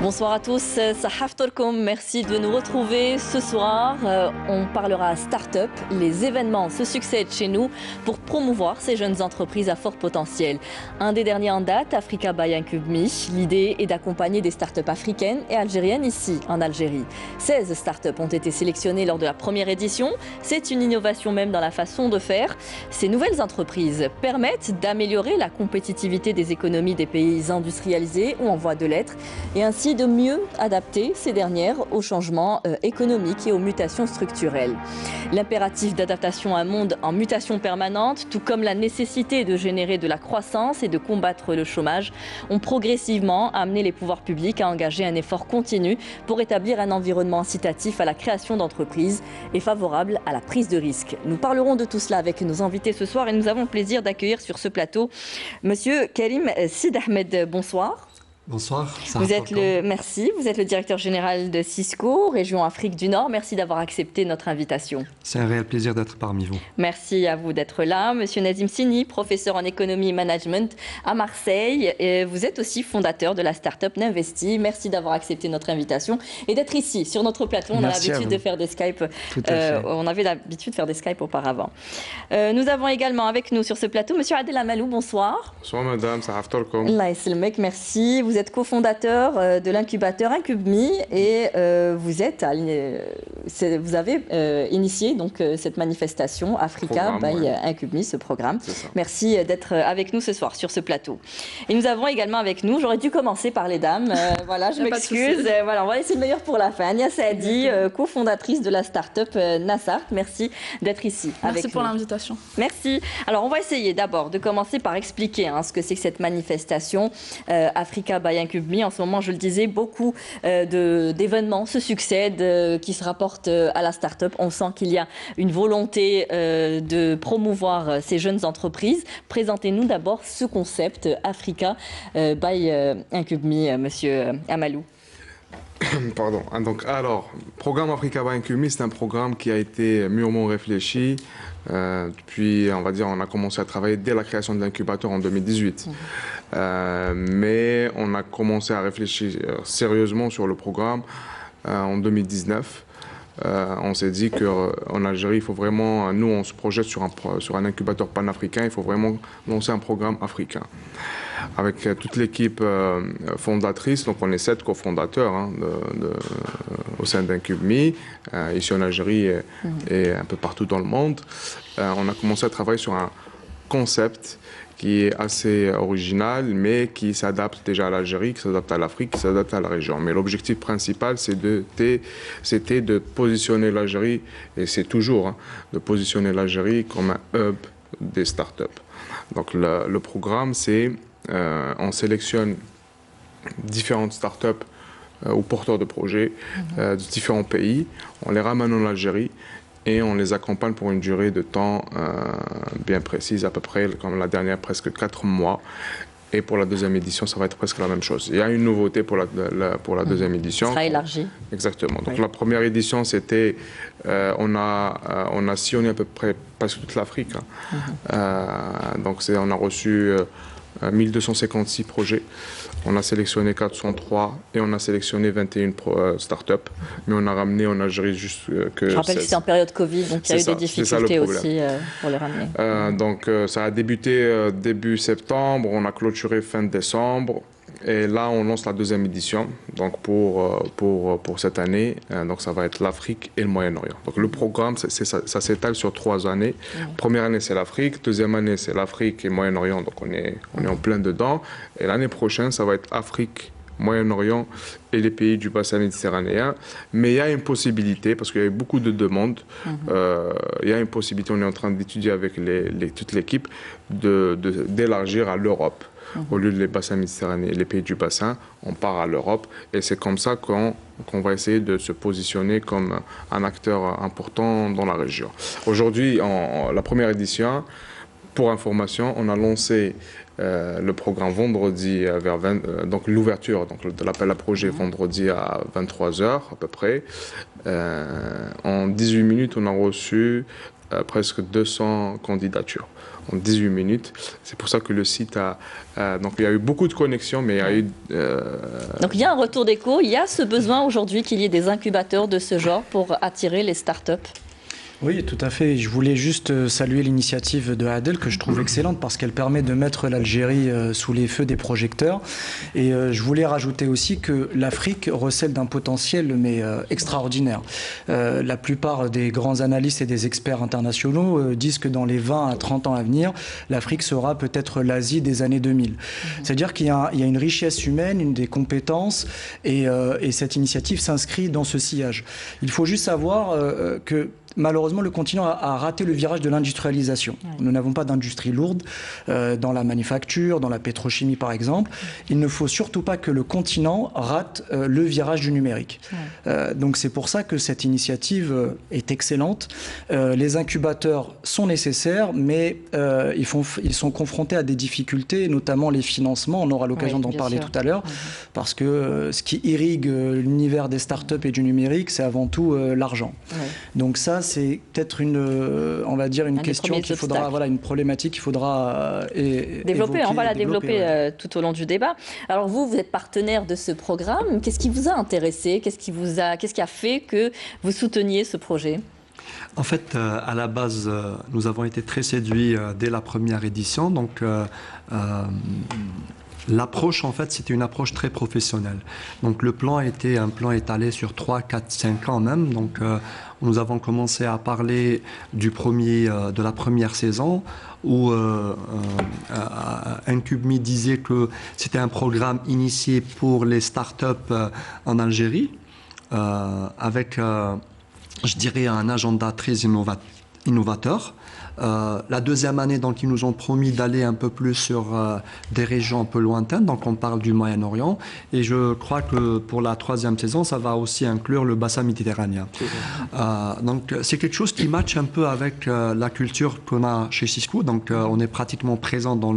Bonsoir à tous, Sahaftorkom, merci de nous retrouver ce soir. On parlera start-up. Les événements se succèdent chez nous pour promouvoir ces jeunes entreprises à fort potentiel. Un des derniers en date, Africa by Incube Me. L'idée est d'accompagner des start-up africaines et algériennes ici, en Algérie. 16 start-up ont été sélectionnées lors de la première édition. C'est une innovation même dans la façon de faire. Ces nouvelles entreprises permettent d'améliorer la compétitivité des économies des pays industrialisés ou en voie de l'être et ainsi de mieux adapter ces dernières aux changements économiques et aux mutations structurelles. L'impératif d'adaptation à un monde en mutation permanente, tout comme la nécessité de générer de la croissance et de combattre le chômage, ont progressivement amené les pouvoirs publics à engager un effort continu pour établir un environnement incitatif à la création d'entreprises et favorable à la prise de risques. Nous parlerons de tout cela avec nos invités ce soir et nous avons le plaisir d'accueillir sur ce plateau Monsieur Karim Sid Ahmed. Bonsoir. Bonsoir. Vous êtes le directeur général de Cisco, région Afrique du Nord. Merci d'avoir accepté notre invitation. C'est un réel plaisir d'être parmi vous. Merci à vous d'être là. Monsieur Nazim Sini, professeur en économie et management à Marseille. Et vous êtes aussi fondateur de la start-up Ninvesti. Merci d'avoir accepté notre invitation et d'être ici sur notre plateau. On a l'habitude de faire des Skype. On avait l'habitude de faire des Skype auparavant. Nous avons également avec nous sur ce plateau Monsieur Adel Amalou. Bonsoir. Bonsoir madame, Sahaftorkom. Allah Yasselmek, merci. Vous êtes cofondateur de l'incubateur Incube Me et vous avez initié donc cette manifestation Africa by Incube Me, ce programme. Merci d'être avec nous ce soir sur ce plateau. Et nous avons également avec nous, j'aurais dû commencer par les dames, voilà, je m'excuse. Voilà, on va laisser le meilleur pour la fin. Nia Saadi, cofondatrice de la start-up Nassart, merci d'être ici avec nous. Merci pour l'invitation. Merci. Alors on va essayer d'abord de commencer par expliquer ce que c'est que cette manifestation Africa by Incube Me. En ce moment, je le disais, beaucoup d'événements se succèdent qui se rapportent à la start-up. On sent qu'il y a une volonté de promouvoir ces jeunes entreprises. Présentez-nous d'abord ce concept Africa by Incube Me, Monsieur Amalou. Pardon. Alors, programme Africa by Incube Me, c'est un programme qui a été mûrement réfléchi. Depuis, on va dire, on a commencé à travailler dès la création de l'incubateur en 2018. Mais on a commencé à réfléchir sérieusement sur le programme en 2019. On s'est dit qu'en Algérie, il faut vraiment, nous on se projette sur un incubateur panafricain, il faut vraiment lancer un programme africain. Avec toute l'équipe fondatrice, donc on est 7 cofondateurs au sein d'Incube Me, ici en Algérie et un peu partout dans le monde. On a commencé à travailler sur un concept qui est assez original, mais qui s'adapte déjà à l'Algérie, qui s'adapte à l'Afrique, qui s'adapte à la région. Mais l'objectif principal, c'était de positionner l'Algérie, et c'est toujours, de positionner l'Algérie comme un hub des startups. Donc le programme, c'est, on sélectionne différentes startups ou porteurs de projets de différents pays, on les ramène en Algérie, et on les accompagne pour une durée de temps bien précise, à peu près, comme la dernière, presque 4 mois. Et pour la deuxième édition, ça va être presque la même chose. Il y a une nouveauté pour la deuxième édition. Ça sera élargi. Exactement. Donc la première édition, c'était, on a sillonné à peu près presque toute l'Afrique. Donc on a reçu 1256 projets. On a sélectionné 403 et on a sélectionné 21 startups. Mais on a ramené en Algérie juste que je rappelle 16. Que c'est en période Covid, donc il y a eu des difficultés aussi pour les ramener. Donc ça a débuté début septembre, on a clôturé fin décembre. Et là, on lance la deuxième édition donc pour cette année. Donc ça va être l'Afrique et le Moyen-Orient. Donc le programme, ça s'étale sur 3 années. Première année, c'est l'Afrique. Deuxième année, c'est l'Afrique et le Moyen-Orient. Donc on est en plein dedans. Et l'année prochaine, ça va être Afrique, Moyen-Orient et les pays du bassin méditerranéen. Mais il y a une possibilité, parce qu'il y a eu beaucoup de demandes, il y a une possibilité, on est en train d'étudier avec toute l'équipe, d'élargir à l'Europe. Au lieu de les bassins méditerranéens, les pays du bassin, on part à l'Europe. Et c'est comme ça qu'on va essayer de se positionner comme un acteur important dans la région. Aujourd'hui, la première édition, pour information, on a lancé le programme vendredi vers donc l'ouverture de l'appel à projet vendredi à 23 h à peu près. En 18 minutes, on a reçu presque 200 candidatures en 18 minutes. C'est pour ça que le site a... donc il y a eu beaucoup de connexions, mais il y a eu... Donc il y a un retour d'écho, il y a ce besoin aujourd'hui qu'il y ait des incubateurs de ce genre pour attirer les startups. Oui, tout à fait. Je voulais juste saluer l'initiative de Adel que je trouve excellente parce qu'elle permet de mettre l'Algérie sous les feux des projecteurs. Et je voulais rajouter aussi que l'Afrique recèle d'un potentiel mais extraordinaire. La plupart des grands analystes et des experts internationaux disent que dans les 20 à 30 ans à venir, l'Afrique sera peut-être l'Asie des années 2000. C'est-à-dire qu'il y a une richesse humaine, des compétences et cette initiative s'inscrit dans ce sillage. Il faut juste savoir que malheureusement, le continent a raté le virage de l'industrialisation. Oui. Nous n'avons pas d'industrie lourde dans la manufacture, dans la pétrochimie par exemple. Il ne faut surtout pas que le continent rate le virage du numérique. Oui. Donc c'est pour ça que cette initiative est excellente. Les incubateurs sont nécessaires, mais ils sont confrontés à des difficultés, notamment les financements. On aura l'occasion d'en parler tout à l'heure, parce que ce qui irrigue l'univers des startups et du numérique, c'est avant tout l'argent. Oui. Donc ça, c'est peut-être on va dire une question qu'il faudra, voilà, une problématique qu'il faudra développer. On va la développer tout au long du débat. Alors vous êtes partenaire de ce programme. Qu'est-ce qui vous a intéressé? Qu'est-ce qui a fait que vous souteniez ce projet? En fait, à la base, nous avons été très séduits dès la première édition. Donc, l'approche, en fait, c'était une approche très professionnelle. Donc, le plan était un plan étalé sur 3, 4, 5 ans même. Donc, nous avons commencé à parler de la première saison où Incube.me disait que c'était un programme initié pour les startups en Algérie avec, je dirais, un agenda très innovateur. La deuxième année, donc, ils nous ont promis d'aller un peu plus sur des régions un peu lointaines, donc on parle du Moyen-Orient, et je crois que pour la troisième saison, ça va aussi inclure le bassin méditerranéen. Donc c'est quelque chose qui matche un peu avec la culture qu'on a chez Cisco, donc on est pratiquement présent dans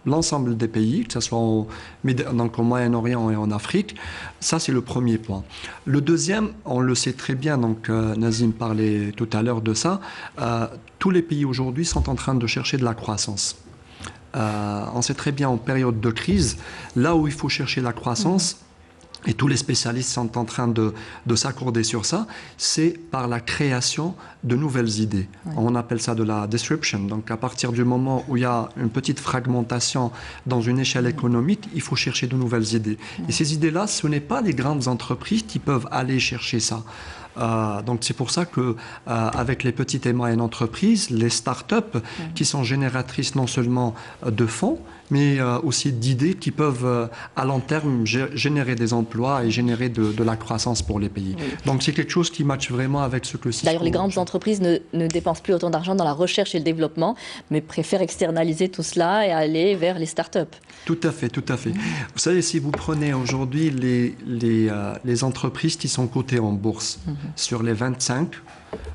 l'ensemble des pays, que ce soit au Moyen-Orient et en Afrique. Ça, c'est le premier point. Le deuxième, on le sait très bien, donc Nazim parlait tout à l'heure de ça, tous les pays aujourd'hui sont en train de chercher de la croissance. On sait très bien en période de crise, là où il faut chercher la croissance, et tous les spécialistes sont en train de s'accorder sur ça, c'est par la création de nouvelles idées. Ouais. On appelle ça de la disruption. Donc à partir du moment où il y a une petite fragmentation dans une échelle économique, il faut chercher de nouvelles idées. Et ces idées-là, ce n'est pas les grandes entreprises qui peuvent aller chercher ça. Donc c'est pour ça que avec les petites et moyennes entreprises, les start-up qui sont génératrices non seulement de fonds, mais aussi d'idées qui peuvent à long terme générer des emplois et générer de la croissance pour les pays. Oui. Donc c'est quelque chose qui matche vraiment avec ce que Cisco... D'ailleurs, les grandes entreprises ne dépensent plus autant d'argent dans la recherche et le développement, mais préfèrent externaliser tout cela et aller vers les start-up. Tout à fait, tout à fait. Vous savez, si vous prenez aujourd'hui les entreprises qui sont cotées en bourse, sur les 25,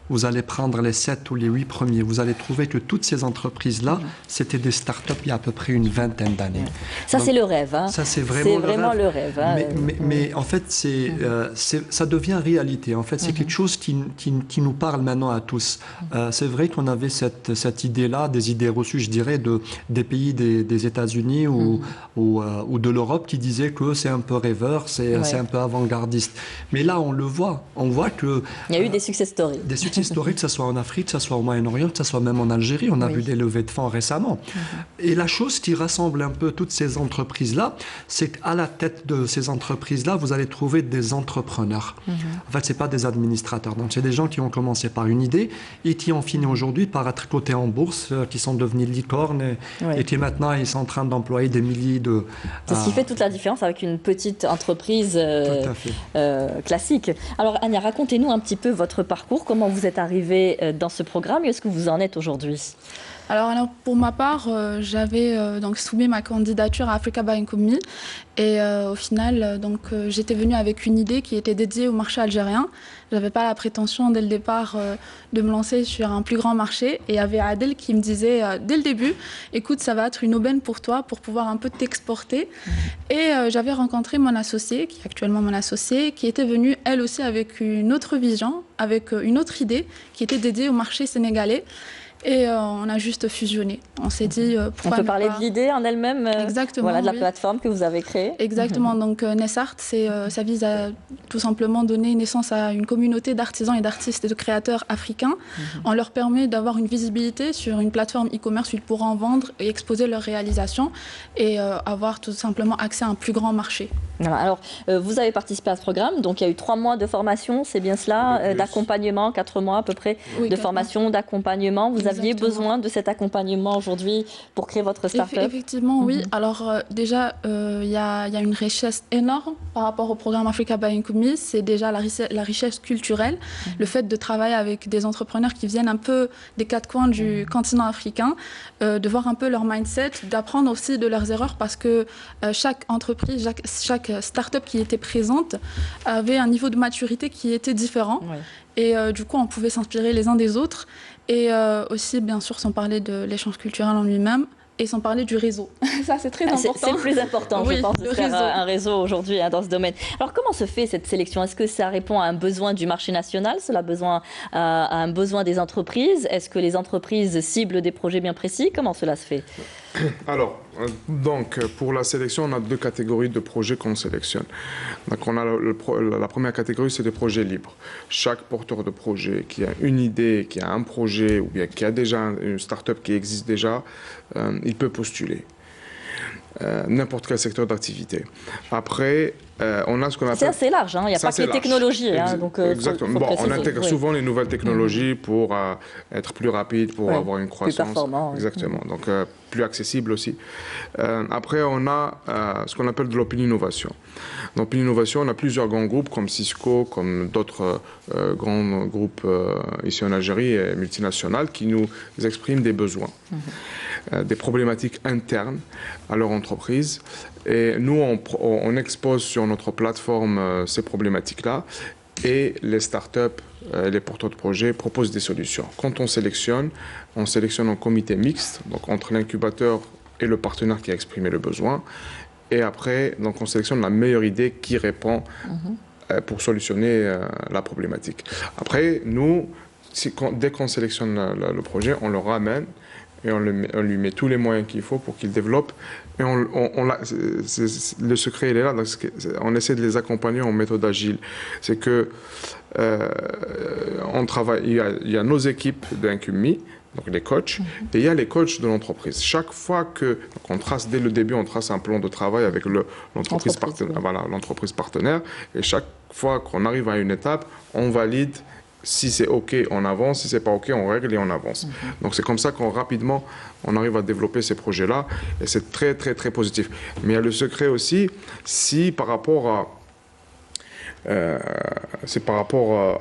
vous allez prendre les 7 ou les 8 premiers, vous allez trouver que toutes ces entreprises-là, c'était des start-up il y a à peu près une vingtaine d'années. Ça, c'est le rêve. Hein. Ça, c'est vraiment le rêve. Hein. Mais en fait, ça devient réalité. En fait, c'est quelque chose qui nous parle maintenant à tous. C'est vrai qu'on avait cette idée-là, des idées reçues, je dirais, des pays des États-Unis ou de l'Europe qui disaient que c'est un peu rêveur, c'est un peu avant-gardiste. Mais là, on le voit. On voit que... Il y a eu des success stories. Des succès historiques, que ce soit en Afrique, que ce soit au Moyen-Orient, que ce soit même en Algérie. On a vu des levées de fonds récemment. Et la chose qui rassemble un peu toutes ces entreprises-là, c'est qu'à la tête de ces entreprises-là, vous allez trouver des entrepreneurs. En fait, ce n'est pas des administrateurs. Donc, c'est des gens qui ont commencé par une idée et qui ont fini aujourd'hui par être cotés en bourse, qui sont devenus licornes et qui maintenant, ils sont en train d'employer des milliers de... C'est ce qui fait toute la différence avec une petite entreprise classique. Alors, Ania, racontez-nous un petit peu votre parcours. Comment vous êtes arrivé dans ce programme et est-ce que vous en êtes aujourd'hui? Alors, pour ma part, j'avais donc soumis ma candidature à Africa Buying Company et au final, j'étais venue avec une idée qui était dédiée au marché algérien. Je n'avais pas la prétention dès le départ de me lancer sur un plus grand marché et il y avait Adel qui me disait dès le début, écoute, ça va être une aubaine pour toi pour pouvoir un peu t'exporter. Et j'avais rencontré mon associée, qui est actuellement mon associée, qui était venue elle aussi avec une autre vision, avec une autre idée qui était dédiée au marché sénégalais. Et on a juste fusionné. On s'est dit... on peut parler de l'idée en elle-même, exactement, voilà, de la plateforme que vous avez créée. Exactement. Donc Nessart, ça vise à tout simplement donner naissance à une communauté d'artisans et d'artistes et de créateurs africains. On leur permet d'avoir une visibilité sur une plateforme e-commerce où ils pourront vendre et exposer leurs réalisations et avoir tout simplement accès à un plus grand marché. Voilà. Alors, vous avez participé à ce programme, donc il y a eu 3 mois de formation, c'est bien cela, d'accompagnement, 4 mois à peu près de formation, d'accompagnement. Vous aviez besoin de cet accompagnement aujourd'hui pour créer votre start-up? Effectivement, oui. Alors déjà, il y a une richesse énorme par rapport au programme Africa Buying Company. C'est déjà la richesse culturelle, le fait de travailler avec des entrepreneurs qui viennent un peu des 4 coins du continent africain, de voir un peu leur mindset, d'apprendre aussi de leurs erreurs parce que chaque entreprise, chaque start-up qui était présente avait un niveau de maturité qui était différent. Oui. Et du coup, on pouvait s'inspirer les uns des autres. Et aussi, bien sûr, sans parler de l'échange culturel en lui-même et sans parler du réseau. Ça, c'est très important. C'est le plus important, je pense, de faire un réseau aujourd'hui dans ce domaine. Alors, comment se fait cette sélection? Est-ce que ça répond à un besoin du marché national? Cela à un besoin des entreprises? Est-ce que les entreprises ciblent des projets bien précis? Comment cela se fait? Alors, donc, pour la sélection, on a 2 catégories de projets qu'on sélectionne. Donc, on a la première catégorie, c'est des projets libres. Chaque porteur de projet qui a une idée, qui a un projet ou bien qui a déjà une start-up qui existe déjà, il peut postuler. N'importe quel secteur d'activité. Après, on a ce qu'on appelle... C'est assez large, hein. Il n'y a pas que les technologies. Exactement. Bon, on intègre souvent les nouvelles technologies pour être plus rapide, pour avoir une croissance. Plus performant. Exactement. Donc, plus accessible aussi. Après, on a ce qu'on appelle de l'open innovation. Dans l'open innovation, on a plusieurs grands groupes comme Cisco, comme d'autres grands groupes ici en Algérie et multinationales qui nous expriment des besoins. Des problématiques internes à leur entreprise. Et nous, on expose sur notre plateforme ces problématiques-là et les startups, les porteurs de projets proposent des solutions. Quand on sélectionne en comité mixte, donc entre l'incubateur et le partenaire qui a exprimé le besoin. Et après, donc on sélectionne la meilleure idée qui répond pour solutionner la problématique. Après, nous, dès qu'on sélectionne le projet, on le ramène et on lui met tous les moyens qu'il faut pour qu'il développe. Et le secret, il est là. On essaie de les accompagner en méthode agile. C'est que on travaille, il y a nos équipes d'Incumi, donc les coachs, et il y a les coachs de l'entreprise. Chaque fois qu'on trace, dès le début, on trace un plan de travail avec l'entreprise partenaire, voilà, l'entreprise partenaire, et chaque fois qu'on arrive à une étape, on valide. Si c'est OK, on avance. Si c'est pas OK, on règle et on avance. Donc c'est comme ça qu'on rapidement, on arrive à développer ces projets-là. Et c'est très, très, très positif. Mais il y a le secret aussi, si par rapport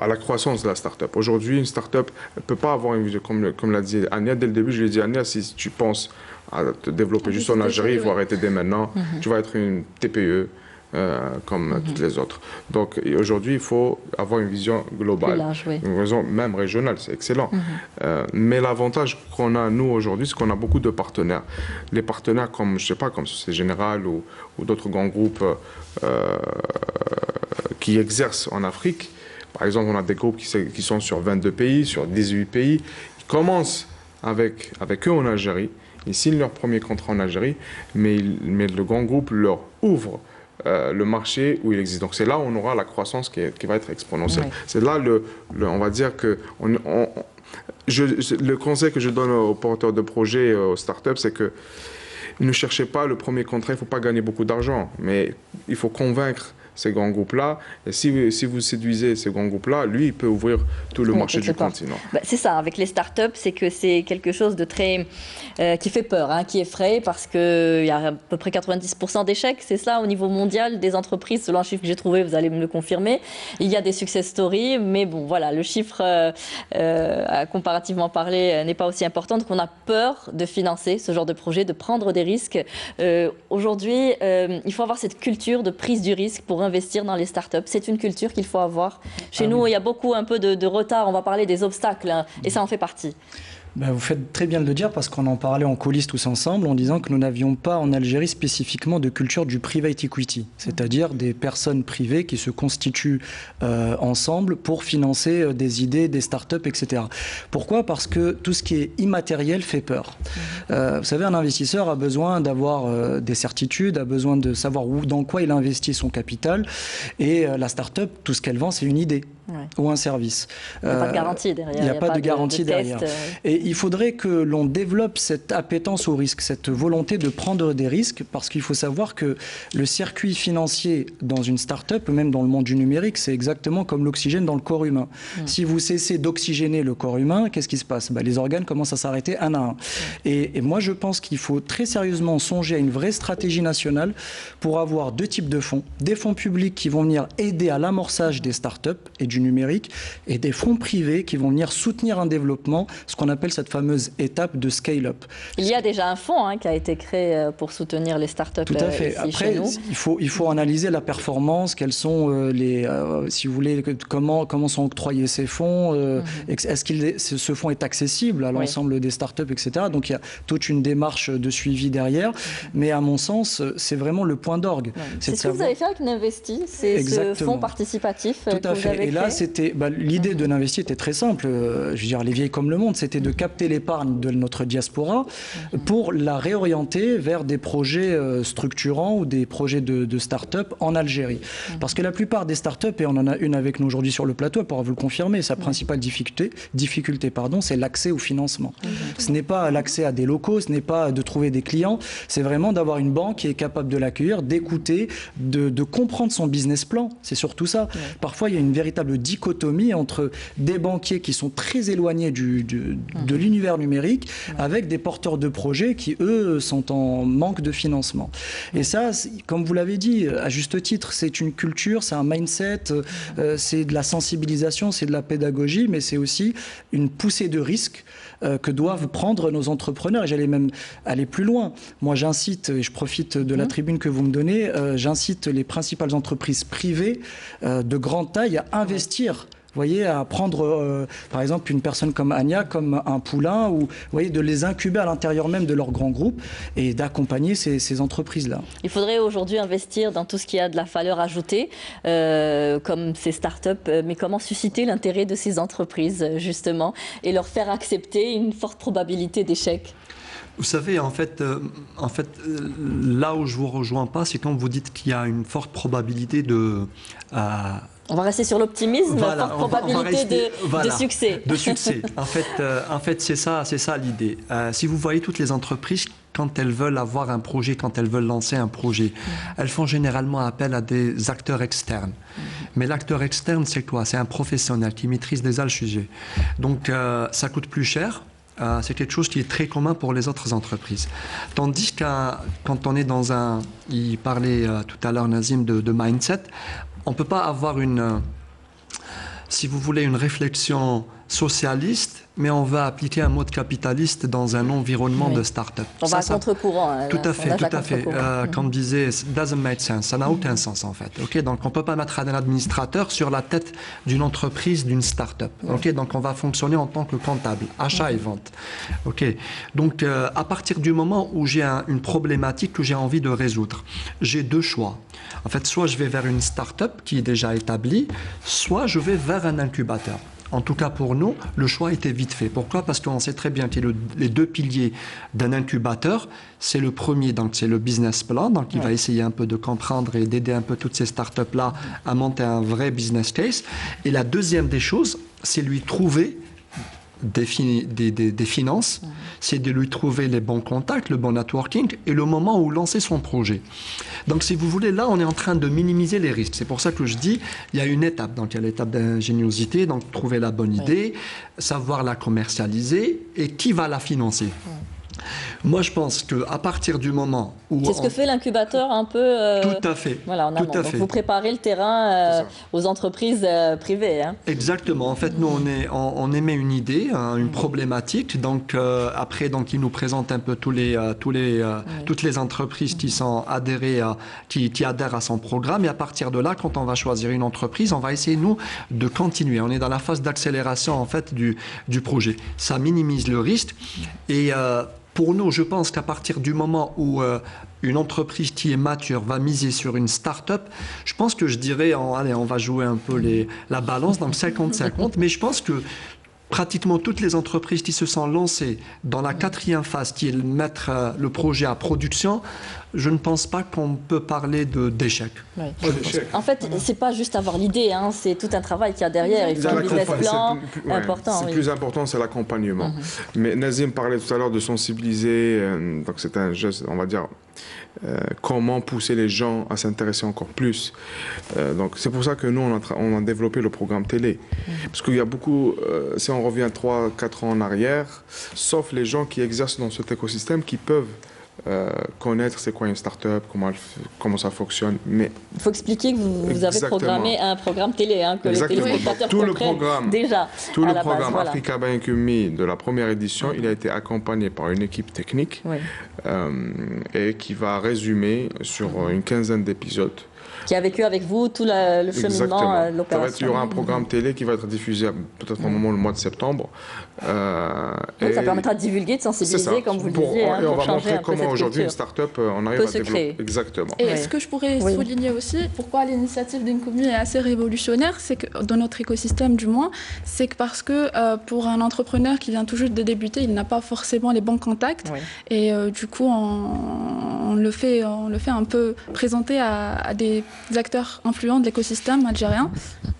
à la croissance de la start-up. Aujourd'hui, une start-up ne peut pas avoir une vision, comme l'a dit Ania dès le début. Je lui ai dit, Ania, si tu penses à te développer juste en Algérie, il faut arrêter dès maintenant. Tu vas être une TPE. Comme toutes les autres. Donc aujourd'hui, il faut avoir une vision globale, large, une vision même régionale, c'est excellent. Mais l'avantage qu'on a, nous, aujourd'hui, c'est qu'on a beaucoup de partenaires. Les partenaires comme, je sais pas, comme Société Générale ou d'autres grands groupes qui exercent en Afrique. Par exemple, on a des groupes qui sont sur 22 pays, sur 18 pays. Ils commencent avec eux en Algérie. Ils signent leur premier contrat en Algérie, mais le grand groupe leur ouvre le marché où il existe. Donc c'est là où on aura la croissance qui va être exponentielle. Oui. C'est là, on va dire que le conseil que je donne aux porteurs de projets, aux startups, c'est que ne cherchez pas le premier contrat, il ne faut pas gagner beaucoup d'argent, mais il faut convaincre ces grands groupes-là. Et si vous séduisez ces grands groupes-là, lui, il peut ouvrir tout le marché du continent. C'est ça, avec les startups, c'est que c'est quelque chose de très... qui fait peur, hein, qui effraie, parce qu'il y a à peu près 90% d'échecs, c'est ça, au niveau mondial des entreprises, selon un chiffre que j'ai trouvé, vous allez me le confirmer. Il y a des success stories, mais bon, voilà, le chiffre, comparativement parlé, n'est pas aussi important, donc on a peur de financer ce genre de projet, de prendre des risques. Aujourd'hui, il faut avoir cette culture de prise du risque pour investir dans les startups. C'est une culture qu'il faut avoir. Chez nous, il y a beaucoup un peu de retard. On va parler des obstacles, hein, et ça en fait partie. Vous faites très bien de le dire parce qu'on en parlait en coulisses tous ensemble en disant que nous n'avions pas en Algérie spécifiquement de culture du private equity, c'est-à-dire des personnes privées qui se constituent ensemble pour financer des idées, des startups, etc. Pourquoi ? Parce que tout ce qui est immatériel fait peur. Vous savez, un investisseur a besoin d'avoir des certitudes, a besoin de savoir dans quoi il investit son capital, et la startup, tout ce qu'elle vend, c'est une idée. Ou un service. Il n'y a pas de garantie derrière. Il n'y a pas de garantie derrière. Et il faudrait que l'on développe cette appétence au risque, cette volonté de prendre des risques, parce qu'il faut savoir que le circuit financier dans une start-up, même dans le monde du numérique, c'est exactement comme l'oxygène dans le corps humain. Si vous cessez d'oxygéner le corps humain, qu'est-ce qui se passe ? Les organes commencent à s'arrêter un à un. Et moi, je pense qu'il faut très sérieusement songer à une vraie stratégie nationale pour avoir deux types de fonds. Des fonds publics qui vont venir aider à l'amorçage des start-up et du numérique, et des fonds privés qui vont venir soutenir un développement, ce qu'on appelle cette fameuse étape de scale-up. Il y a déjà un fonds qui a été créé pour soutenir les startups. Tout à fait. Après, il faut analyser la performance, quels sont si vous voulez, comment sont octroyés ces fonds, est-ce que ce fonds est accessible à l'ensemble des startups, etc. Donc il y a toute une démarche de suivi derrière, mais à mon sens, c'est vraiment le point d'orgue. C'est ce que vous avez fait avec Ninvesti, c'est ce fonds participatif. Tout à fait. Et là, l'idée de Ninvesti était très simple. Je veux dire, les vieilles comme le monde, c'était de capter l'épargne de notre diaspora pour la réorienter vers des projets structurants ou des projets de start-up en Algérie. Parce que la plupart des start-up, et on en a une avec nous aujourd'hui sur le plateau, elle pourra vous le confirmer, sa principale difficulté, c'est l'accès au financement. Ce n'est pas l'accès à des locaux, ce n'est pas de trouver des clients, c'est vraiment d'avoir une banque qui est capable de l'accueillir, d'écouter, de comprendre son business plan. C'est surtout ça. Parfois, il y a une véritable dichotomie entre des banquiers qui sont très éloignés de l'univers numérique avec des porteurs de projets qui, eux, sont en manque de financement. Et ça, comme vous l'avez dit, à juste titre, c'est une culture, c'est un mindset, c'est de la sensibilisation, c'est de la pédagogie, mais c'est aussi une poussée de risque que doivent prendre nos entrepreneurs. Et j'allais même aller plus loin. Moi, j'incite, et je profite de la tribune que vous me donnez, j'incite les principales entreprises privées de grande taille à investir. Vous voyez, à prendre, par exemple, une personne comme Ania, comme un poulain, ou vous voyez, de les incuber à l'intérieur même de leur grand groupe et d'accompagner ces entreprises-là. Il faudrait aujourd'hui investir dans tout ce qui a de la valeur ajoutée, comme ces startups, mais comment susciter l'intérêt de ces entreprises, justement, et leur faire accepter une forte probabilité d'échec ? Vous savez, en fait, là où je vous rejoins pas, c'est quand vous dites qu'il y a une forte probabilité de... On va rester sur l'optimisme, forte probabilité de succès. De succès. En fait, c'est ça l'idée. Si vous voyez toutes les entreprises, quand elles veulent avoir un projet, quand elles veulent lancer un projet, elles font généralement appel à des acteurs externes. Mais l'acteur externe, c'est quoi ? C'est un professionnel qui maîtrise déjà le sujet. Donc, ça coûte plus cher. C'est quelque chose qui est très commun pour les autres entreprises. Tandis que quand on est dans un... Il parlait tout à l'heure, Nazim, de mindset. On ne peut pas avoir si vous voulez, une réflexion socialiste, mais on va appliquer un mode capitaliste dans un environnement de start-up. On va à contre-courant. Tout à fait. Comme disait, doesn't make sense. Ça n'a aucun sens, en fait. Okay, donc, on ne peut pas mettre un administrateur sur la tête d'une entreprise, d'une start-up. Okay, donc, on va fonctionner en tant que comptable, achat et vente. Okay, donc, à partir du moment où j'ai une problématique que j'ai envie de résoudre, j'ai deux choix. En fait, soit je vais vers une start-up qui est déjà établie, soit je vais vers un incubateur. En tout cas, pour nous, le choix était vite fait. Pourquoi ? Parce qu'on sait très bien que les deux piliers d'un incubateur, c'est le premier, donc c'est le business plan, donc il va essayer un peu de comprendre et d'aider un peu toutes ces startups-là à monter un vrai business case. Et la deuxième des choses, c'est lui trouver des finances, c'est de lui trouver les bons contacts, le bon networking et le moment où lancer son projet. Donc, si vous voulez, là, on est en train de minimiser les risques. C'est pour ça que je dis, il y a une étape. Donc, il y a l'étape d'ingéniosité, donc trouver la bonne idée, savoir la commercialiser et qui va la financer. Moi, je pense qu'à partir du moment où... C'est ce que fait l'incubateur un peu... Tout à fait. Voilà, en amont. Tout à Donc, fait. vous préparez le terrain aux entreprises privées. Hein. Exactement. En fait, nous, on émet une idée, une problématique. Donc, après, donc, ils nous présentent un peu toutes les entreprises qui sont adhérées, qui adhèrent à son programme. Et à partir de là, quand on va choisir une entreprise, on va essayer, nous, de continuer. On est dans la phase d'accélération, en fait, du projet. Ça minimise le risque. Et... pour nous, je pense qu'à partir du moment où une entreprise qui est mature va miser sur une start-up, je pense que je dirais, allez, on va jouer un peu la balance, donc 50-50, mais je pense que pratiquement toutes les entreprises qui se sont lancées dans la 4e phase, qui est de mettre le projet à production, je ne pense pas qu'on peut parler d'échec. Oui. En fait, c'est pas juste avoir l'idée, hein, c'est tout un travail qu'il y a derrière. Il faut un business plan important. C'est plus important, c'est l'accompagnement. Mais Nazim parlait tout à l'heure de sensibiliser, donc c'est un geste, on va dire, comment pousser les gens à s'intéresser encore plus. Donc c'est pour ça que nous, on a développé le programme télé. Parce qu'il y a beaucoup, si on revient 3-4 ans en arrière, sauf les gens qui exercent dans cet écosystème, qui peuvent connaître c'est quoi une start-up, comment ça fonctionne. Mais il faut expliquer que vous avez programmé un programme télé, hein, que exactement. les téléspectateurs Tout comprennent déjà. Tout le programme Africa by Nkumi de la première édition, il a été accompagné par une équipe technique et qui va résumer sur une quinzaine d'épisodes. Qui a vécu avec vous tout le cheminement, l'opération. Il y aura un programme télé qui va être diffusé peut-être au moment le mois de septembre. Donc ça permettra de divulguer, de sensibiliser, comme vous le disiez. Et on va montrer comment aujourd'hui une start-up, on arrive à développer. Exactement. Et ce que je pourrais souligner aussi, pourquoi l'initiative d'Nkumi est assez révolutionnaire, c'est que dans notre écosystème du moins, c'est que parce que pour un entrepreneur qui vient tout juste de débuter, il n'a pas forcément les bons contacts. Et du coup, on le fait un peu présenter à des acteurs influents de l'écosystème algérien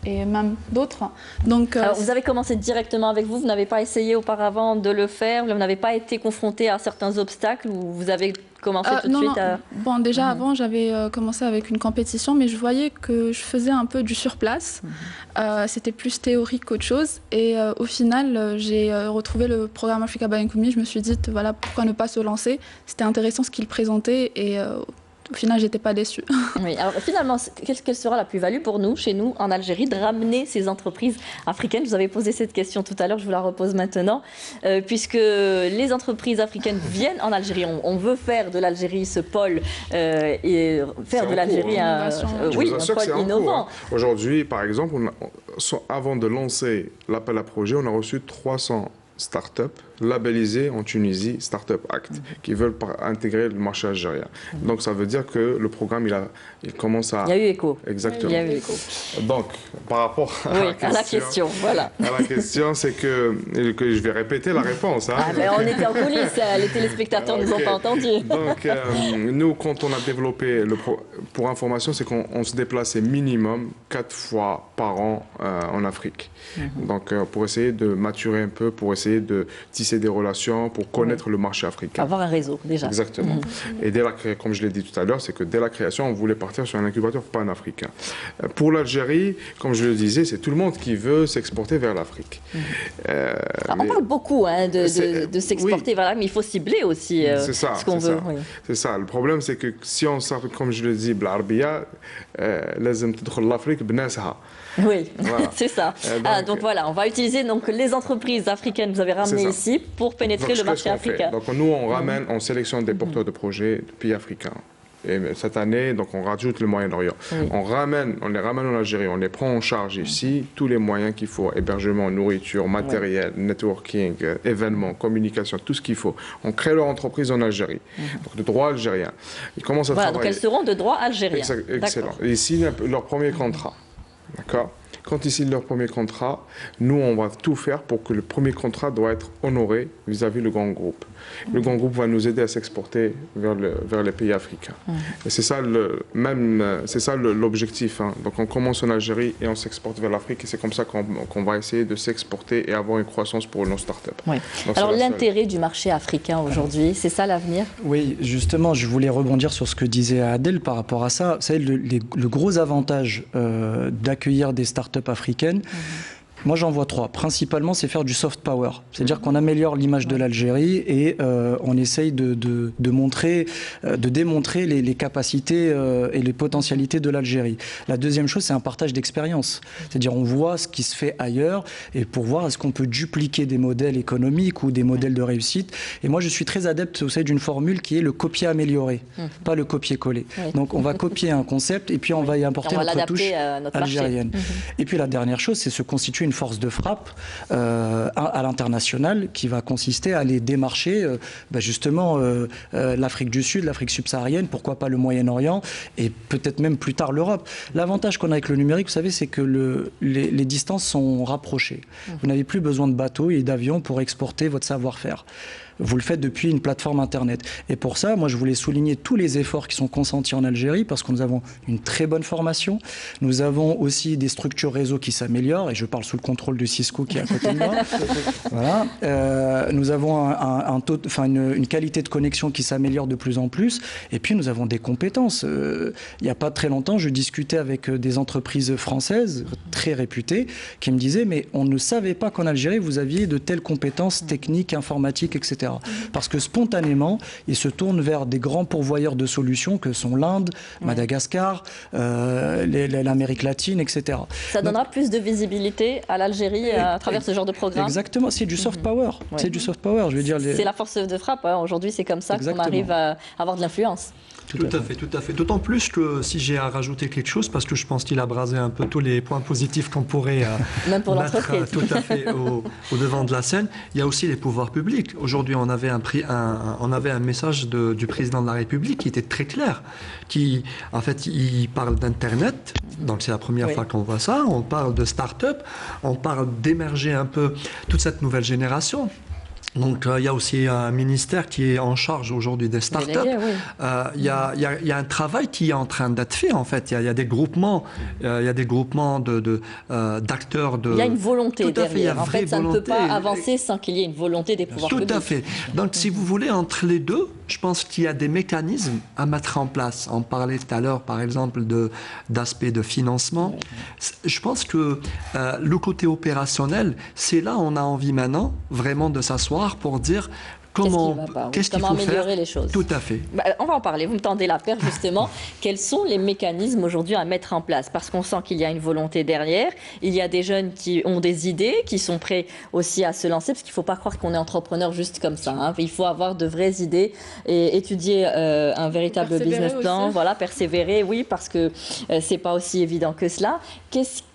et même d'autres. Donc, alors, vous avez commencé directement avec vous n'avez pas essayé auparavant de le faire, vous n'avez pas été confronté à certains obstacles ou vous avez commencé tout de suite à... Bon, déjà avant, j'avais commencé avec une compétition, mais je voyais que je faisais un peu du surplace. C'était plus théorique qu'autre chose. Et au final, j'ai retrouvé le programme Africa by Nkumi. Je me suis dit, voilà, pourquoi ne pas se lancer? C'était intéressant ce qu'il présentait et... au final, j'étais pas déçue. Oui, alors finalement, quelle sera la plus-value pour nous, chez nous, en Algérie, de ramener ces entreprises africaines? Je vous avais posé cette question tout à l'heure, je vous la repose maintenant. Puisque les entreprises africaines viennent en Algérie, on veut faire de l'Algérie ce pôle et faire de l'Algérie un pôle innovant. Aujourd'hui, par exemple, avant de lancer l'appel à projet, on a reçu 300 start-up labellisées en Tunisie, Startup Act, qui veulent intégrer le marché algérien. Donc ça veut dire que le programme, il commence à... Il y a eu écho. Exactement. Il y a eu écho. Donc, par rapport à la question, voilà. À la question, c'est que je vais répéter la réponse. Hein. Mais on était en coulisses, les téléspectateurs ne nous ont pas entendus. Donc, nous, quand on a développé, pour information, c'est qu'on se déplaçait minimum 4 fois par an en Afrique. Donc, pour essayer de maturer un peu, pour essayer de tisser des relations, pour connaître le marché africain. Avoir un réseau, déjà. Exactement. Et comme je l'ai dit tout à l'heure, c'est que dès la création, on voulait partir sur un incubateur pan-africain. Pour l'Algérie, comme je le disais, c'est tout le monde qui veut s'exporter vers l'Afrique. On parle beaucoup de s'exporter vers l'Afrique, mais il faut cibler aussi ce qu'on veut. C'est ça. Le problème, c'est que si on sort, comme je le dis, بالعربية لازم تدخل l'Afrique بناسها. Oui, voilà. C'est ça. Donc voilà, on va utiliser donc les entreprises africaines que vous avez ramenées ici pour pénétrer le marché africain. Donc nous, on sélectionne des porteurs de projets de pays africains. Et cette année, donc on rajoute le Moyen-Orient. On les ramène en Algérie, on les prend en charge ici, tous les moyens qu'il faut, hébergement, nourriture, matériel, networking, événements, communication, tout ce qu'il faut. On crée leur entreprise en Algérie, donc de droit algérien. Ils commencent à travailler. Donc elles seront de droit algérien. Excellent. Ils signent leur premier contrat. D'accord. Quand ils signent leur premier contrat, nous, on va tout faire pour que le premier contrat doit être honoré vis-à-vis du grand groupe. Le grand groupe va nous aider à s'exporter vers les pays africains. Et c'est ça l'objectif. Hein. Donc on commence en Algérie et on s'exporte vers l'Afrique et c'est comme ça qu'on va essayer de s'exporter et avoir une croissance pour nos startups. Oui. Alors l'intérêt du marché africain aujourd'hui, c'est ça l'avenir? Oui, justement, je voulais rebondir sur ce que disait Adel par rapport à ça. Vous savez, le gros avantage d'accueillir des startups africaines, moi, j'en vois trois. Principalement, c'est faire du soft power. C'est-à-dire qu'on améliore l'image de l'Algérie et on essaye de démontrer les capacités et les potentialités de l'Algérie. La deuxième chose, c'est un partage d'expérience. C'est-à-dire on voit ce qui se fait ailleurs et pour voir est-ce qu'on peut dupliquer des modèles économiques ou des modèles de réussite. Et moi, je suis très adepte, vous savez, d'une formule qui est le copier amélioré, pas le copier-coller. Oui. Donc, on va copier un concept et puis on va y apporter notre touche algérienne. Et puis la dernière chose, c'est se constituer une force de frappe à l'international qui va consister à aller démarcher justement l'Afrique du Sud, l'Afrique subsaharienne, pourquoi pas le Moyen-Orient et peut-être même plus tard l'Europe. L'avantage qu'on a avec le numérique, vous savez, c'est que les distances sont rapprochées. Vous n'avez plus besoin de bateaux et d'avions pour exporter votre savoir-faire. Vous le faites depuis une plateforme Internet. Et pour ça, moi, je voulais souligner tous les efforts qui sont consentis en Algérie parce que nous avons une très bonne formation. Nous avons aussi des structures réseau qui s'améliorent et je parle sous le contrôle de Cisco qui est à côté de moi. Voilà. Nous avons une qualité de connexion qui s'améliore de plus en plus. Et puis, nous avons des compétences. Il n'y a pas très longtemps, je discutais avec des entreprises françaises très réputées qui me disaient mais on ne savait pas qu'en Algérie, vous aviez de telles compétences techniques, informatiques, etc. Parce que spontanément, ils se tournent vers des grands pourvoyeurs de solutions que sont l'Inde, Madagascar, l'Amérique latine, etc. Ça donnera plus de visibilité à l'Algérie à travers ce genre de programme. Exactement, c'est du soft power. C'est du soft power, je veux dire. C'est la force de frappe. Hein. Aujourd'hui, c'est comme ça qu'on arrive à avoir de l'influence. Tout à fait, tout à fait. D'autant plus que si j'ai à rajouter quelque chose, parce que je pense qu'il a brasé un peu tous les points positifs qu'on pourrait même pour mettre tout à fait au devant de la scène, il y a aussi les pouvoirs publics. Aujourd'hui, on avait un message du président de la République qui était très clair, qui, en fait, il parle d'Internet, donc c'est la première fois qu'on voit ça, on parle de start-up, on parle d'émerger un peu toute cette nouvelle génération. Donc, il y a aussi un ministère qui est en charge aujourd'hui des startups. Il y a un travail qui est en train d'être fait, en fait. Il y a des groupements, d'acteurs. Il y a une volonté derrière. En fait, ça ne peut pas avancer sans qu'il y ait une volonté des pouvoirs publics. Tout à fait. Donc, si vous voulez, entre les deux, je pense qu'il y a des mécanismes à mettre en place. On parlait tout à l'heure, par exemple, d'aspects de financement. Je pense que le côté opérationnel, c'est là où on a envie maintenant, vraiment, de s'asseoir pour dire comment améliorer les choses. Tout à fait. On va en parler. Vous me tendez la perche, justement. Quels sont les mécanismes aujourd'hui à mettre en place? Parce qu'on sent qu'il y a une volonté derrière. Il y a des jeunes qui ont des idées, qui sont prêts aussi à se lancer, parce qu'il ne faut pas croire qu'on est entrepreneur juste comme ça. Hein. Il faut avoir de vraies idées et étudier un véritable business plan. Voilà, persévérer, oui, parce que ce n'est pas aussi évident que cela.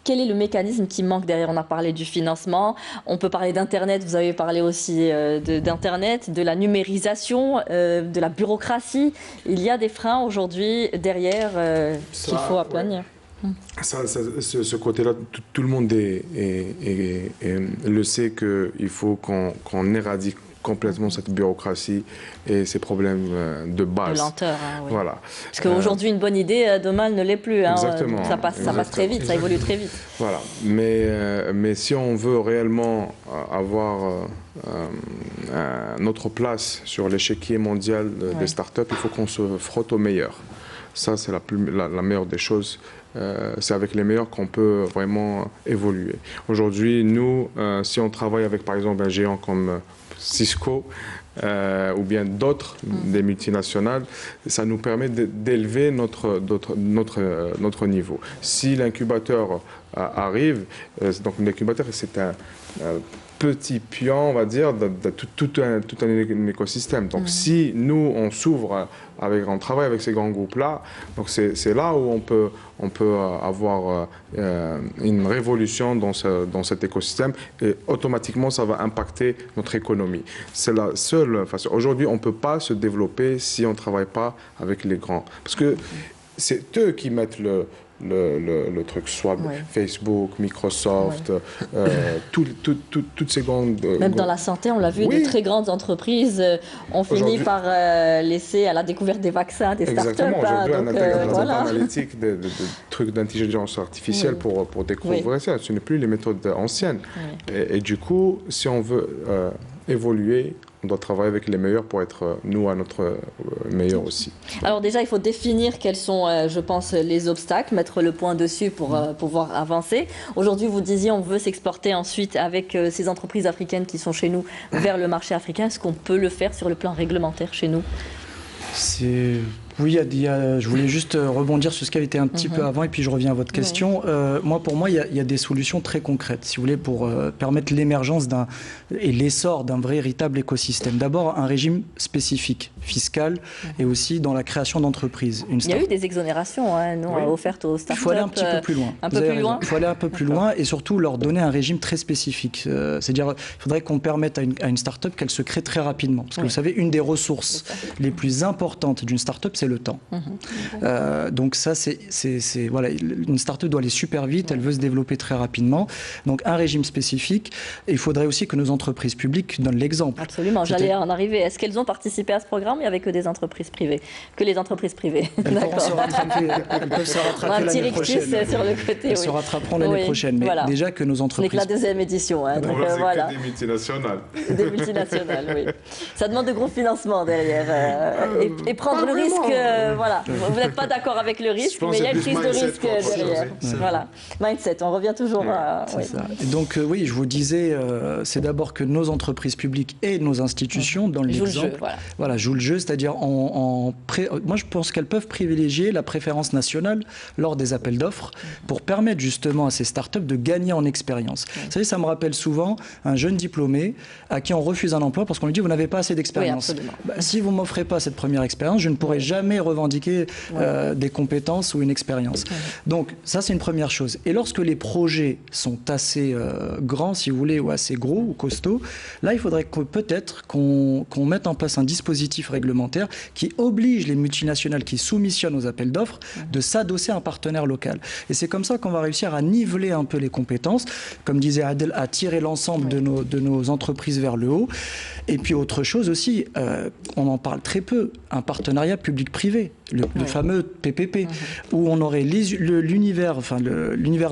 Quel est le mécanisme qui manque derrière? On a parlé du financement, on peut parler d'Internet, vous avez parlé aussi d'Internet, de la numérisation, de la bureaucratie. Il y a des freins aujourd'hui derrière qu'il faut aplanir. Ce côté-là, tout le monde le sait qu'il faut qu'on éradique complètement cette bureaucratie et ces problèmes de base. De lenteur, hein, oui. Voilà. Parce qu'aujourd'hui, une bonne idée, demain, elle ne l'est plus. Hein. Exactement. Ça passe très vite, ça évolue très vite. Voilà. Mais si on veut réellement avoir notre place sur l'échiquier mondial des startups, il faut qu'on se frotte aux meilleurs. Ça, c'est la meilleure des choses. C'est avec les meilleurs qu'on peut vraiment évoluer. Aujourd'hui, nous, si on travaille avec, par exemple, un géant comme Cisco ou bien d'autres, des multinationales, ça nous permet d'élever notre niveau. Si l'incubateur arrive, donc l'incubateur, c'est un petit pion, on va dire, de tout un écosystème. Donc, si nous, on s'ouvre, on travaille avec ces grands groupes-là, donc c'est là où on peut avoir une révolution dans cet écosystème et automatiquement, ça va impacter notre économie. C'est la seule façon. Aujourd'hui, on ne peut pas se développer si on ne travaille pas avec les grands. Parce que c'est eux qui mettent le truc, soit Facebook, Microsoft, toutes ces grandes... Même dans la santé, on l'a vu, des très grandes entreprises ont fini par laisser à la découverte des vaccins, des startups. Exactement, aujourd'hui, un intégrateur analytique, de trucs d'intelligence artificielle pour découvrir ça. Ce n'est plus les méthodes anciennes. Et du coup, si on veut évoluer, on doit travailler avec les meilleurs pour être, nous, à notre meilleur aussi. Alors déjà, il faut définir quels sont, je pense, les obstacles, mettre le point dessus pour pouvoir avancer. Aujourd'hui, vous disiez, on veut s'exporter ensuite avec ces entreprises africaines qui sont chez nous vers le marché africain. Est-ce qu'on peut le faire sur le plan réglementaire chez nous ? Oui, je voulais juste rebondir sur ce qui avait été un petit peu avant et puis je reviens à votre question. Pour moi, il y a des solutions très concrètes, si vous voulez, pour permettre l'émergence et l'essor d'un véritable écosystème. D'abord, un régime spécifique, fiscal et aussi dans la création d'entreprises. Il y a eu des exonérations offertes aux startups. Il faut aller un petit peu plus loin. Il faut aller un peu plus loin et surtout leur donner un régime très spécifique. C'est-à-dire, il faudrait qu'on permette à une startup qu'elle se crée très rapidement. Parce que vous savez, une des ressources les plus importantes d'une startup, c'est le temps. Donc ça, voilà, une start-up doit aller super vite, elle veut se développer très rapidement. Donc un régime spécifique. Et il faudrait aussi que nos entreprises publiques donnent l'exemple. Absolument, j'allais en arriver. Est-ce qu'elles ont participé à ce programme ? Il n'y avait que des entreprises privées. Que les entreprises privées. Elles peuvent se rattraper l'année prochaine. Sur le côté, elles se rattraperont l'année prochaine. Mais déjà que nos entreprises... Ce n'est que la deuxième édition. Donc voilà. Que des multinationales. Des multinationales, oui. Ça demande de gros financements derrière. Et prendre le risque... Voilà, vous n'êtes pas d'accord avec le risque, mais il y a une prise de risque derrière. Voilà, mindset, on revient toujours à... Ça. Et donc, oui, je vous disais, c'est d'abord que nos entreprises publiques et nos institutions, dans l'exemple, jouent le jeu, c'est-à-dire moi je pense qu'elles peuvent privilégier la préférence nationale lors des appels d'offres pour permettre justement à ces startups de gagner en expérience. Vous savez, ça me rappelle souvent un jeune diplômé à qui on refuse un emploi parce qu'on lui dit vous n'avez pas assez d'expérience. Si vous ne m'offrez pas cette première expérience, je ne pourrai jamais revendiquer des compétences ou une expérience. Donc ça, c'est une première chose. Et lorsque les projets sont assez grands, si vous voulez, ou assez gros ou costauds, là, il faudrait peut-être qu'on mette en place un dispositif réglementaire qui oblige les multinationales qui soumissionnent aux appels d'offres de s'adosser à un partenaire local. Et c'est comme ça qu'on va réussir à niveler un peu les compétences, comme disait Adel, à tirer l'ensemble de nos entreprises vers le haut. Et puis autre chose aussi, on en parle très peu, un partenariat public-privé. Le fameux PPP, où on aurait l'univers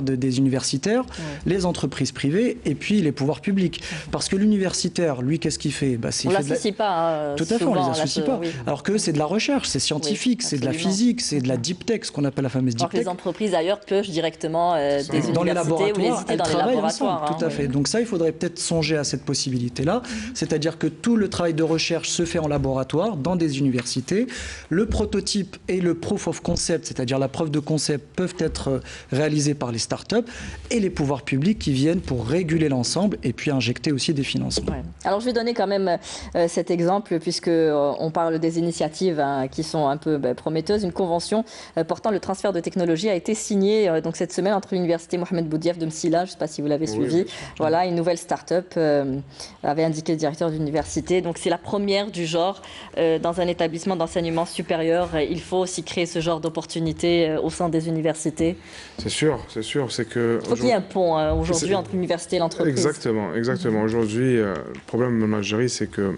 des universitaires, les entreprises privées et puis les pouvoirs publics. Parce que l'universitaire, lui, qu'est-ce qu'il fait ? On ne l'associe pas. Tout à fait, on ne les associe pas. Alors que c'est de la recherche, c'est scientifique, c'est de la physique, c'est de la deep tech, ce qu'on appelle la fameuse deep tech. Les entreprises ailleurs piochent directement des universités dans les laboratoires, ou les idées dans les laboratoires. Tout à fait. Donc ça, il faudrait peut-être songer à cette possibilité-là. C'est-à-dire que tout le travail de recherche se fait en laboratoire, dans des universités. Le prototype et le proof of concept, c'est-à-dire la preuve de concept, peuvent être réalisés par les startups et les pouvoirs publics qui viennent pour réguler l'ensemble et puis injecter aussi des financements. Alors je vais donner quand même cet exemple puisque on parle des initiatives qui sont un peu prometteuses. Une convention portant le transfert de technologie a été signée donc cette semaine entre l'université Mohamed Boudiaf de Msila, je ne sais pas si vous l'avez suivi. Voilà, une nouvelle start-up avait indiqué le directeur de l'université. Donc c'est la première du genre dans un établissement d'enseignement supérieur. Il faut aussi créer ce genre d'opportunités au sein des universités. C'est sûr. C'est que il faut qu'il y ait un pont aujourd'hui entre l'université et l'entreprise. Exactement. Aujourd'hui, le problème en Algérie, c'est que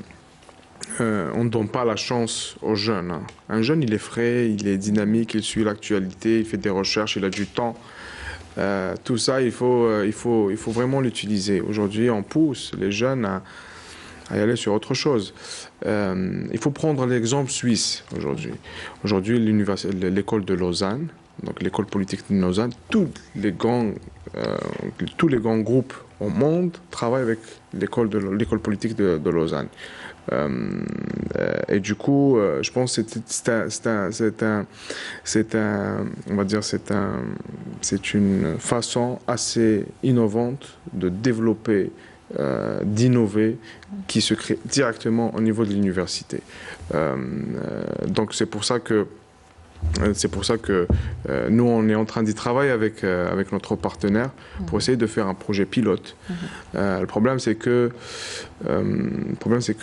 on ne donne pas la chance aux jeunes. Un jeune, il est frais, il est dynamique, il suit l'actualité, il fait des recherches, il a du temps. Tout ça, il faut vraiment l'utiliser. Aujourd'hui, on pousse les jeunes à y aller sur autre chose. Il faut prendre l'exemple suisse aujourd'hui. Aujourd'hui, l'école de Lausanne, donc l'école politique de Lausanne, tous les grands groupes au monde travaillent avec l'école politique de Lausanne. Et du coup, je pense que c'est une façon assez innovante de développer, d'innover, qui se crée directement au niveau de l'université. Donc c'est pour ça que C'est pour ça que nous, on est en train d'y travailler avec notre partenaire pour essayer de faire un projet pilote. Le problème, c'est que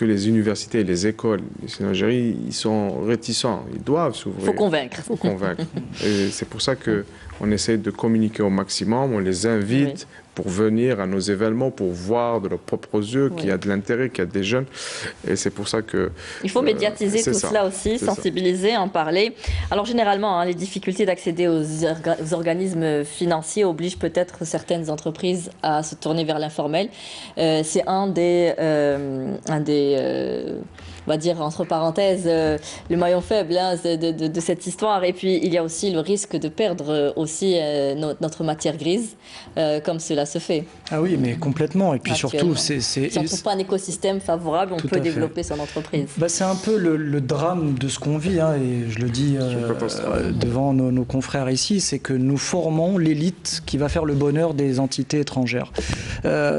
les universités et les écoles ici en Algérie, ils sont réticents. Ils doivent s'ouvrir. Il faut convaincre. Il faut convaincre. Et c'est pour ça qu'on essaie de communiquer au maximum. On les invite pour venir à nos événements, pour voir de leurs propres yeux qu'il y a de l'intérêt, qu'il y a des jeunes. Et c'est pour ça que... Il faut médiatiser tout cela aussi, sensibiliser, en parler. Alors généralement, les difficultés d'accéder aux organismes financiers obligent peut-être certaines entreprises à se tourner vers l'informel. C'est un des on va dire entre parenthèses, le maillon faible de cette histoire. Et puis il y a aussi le risque de perdre aussi notre matière grise, comme cela se fait. Ah oui, mais complètement. Et puis surtout, si on ne trouve pas un écosystème favorable, on peut développer son entreprise. C'est un peu le drame de ce qu'on vit, et je le dis devant nos confrères ici, c'est que nous formons l'élite qui va faire le bonheur des entités étrangères.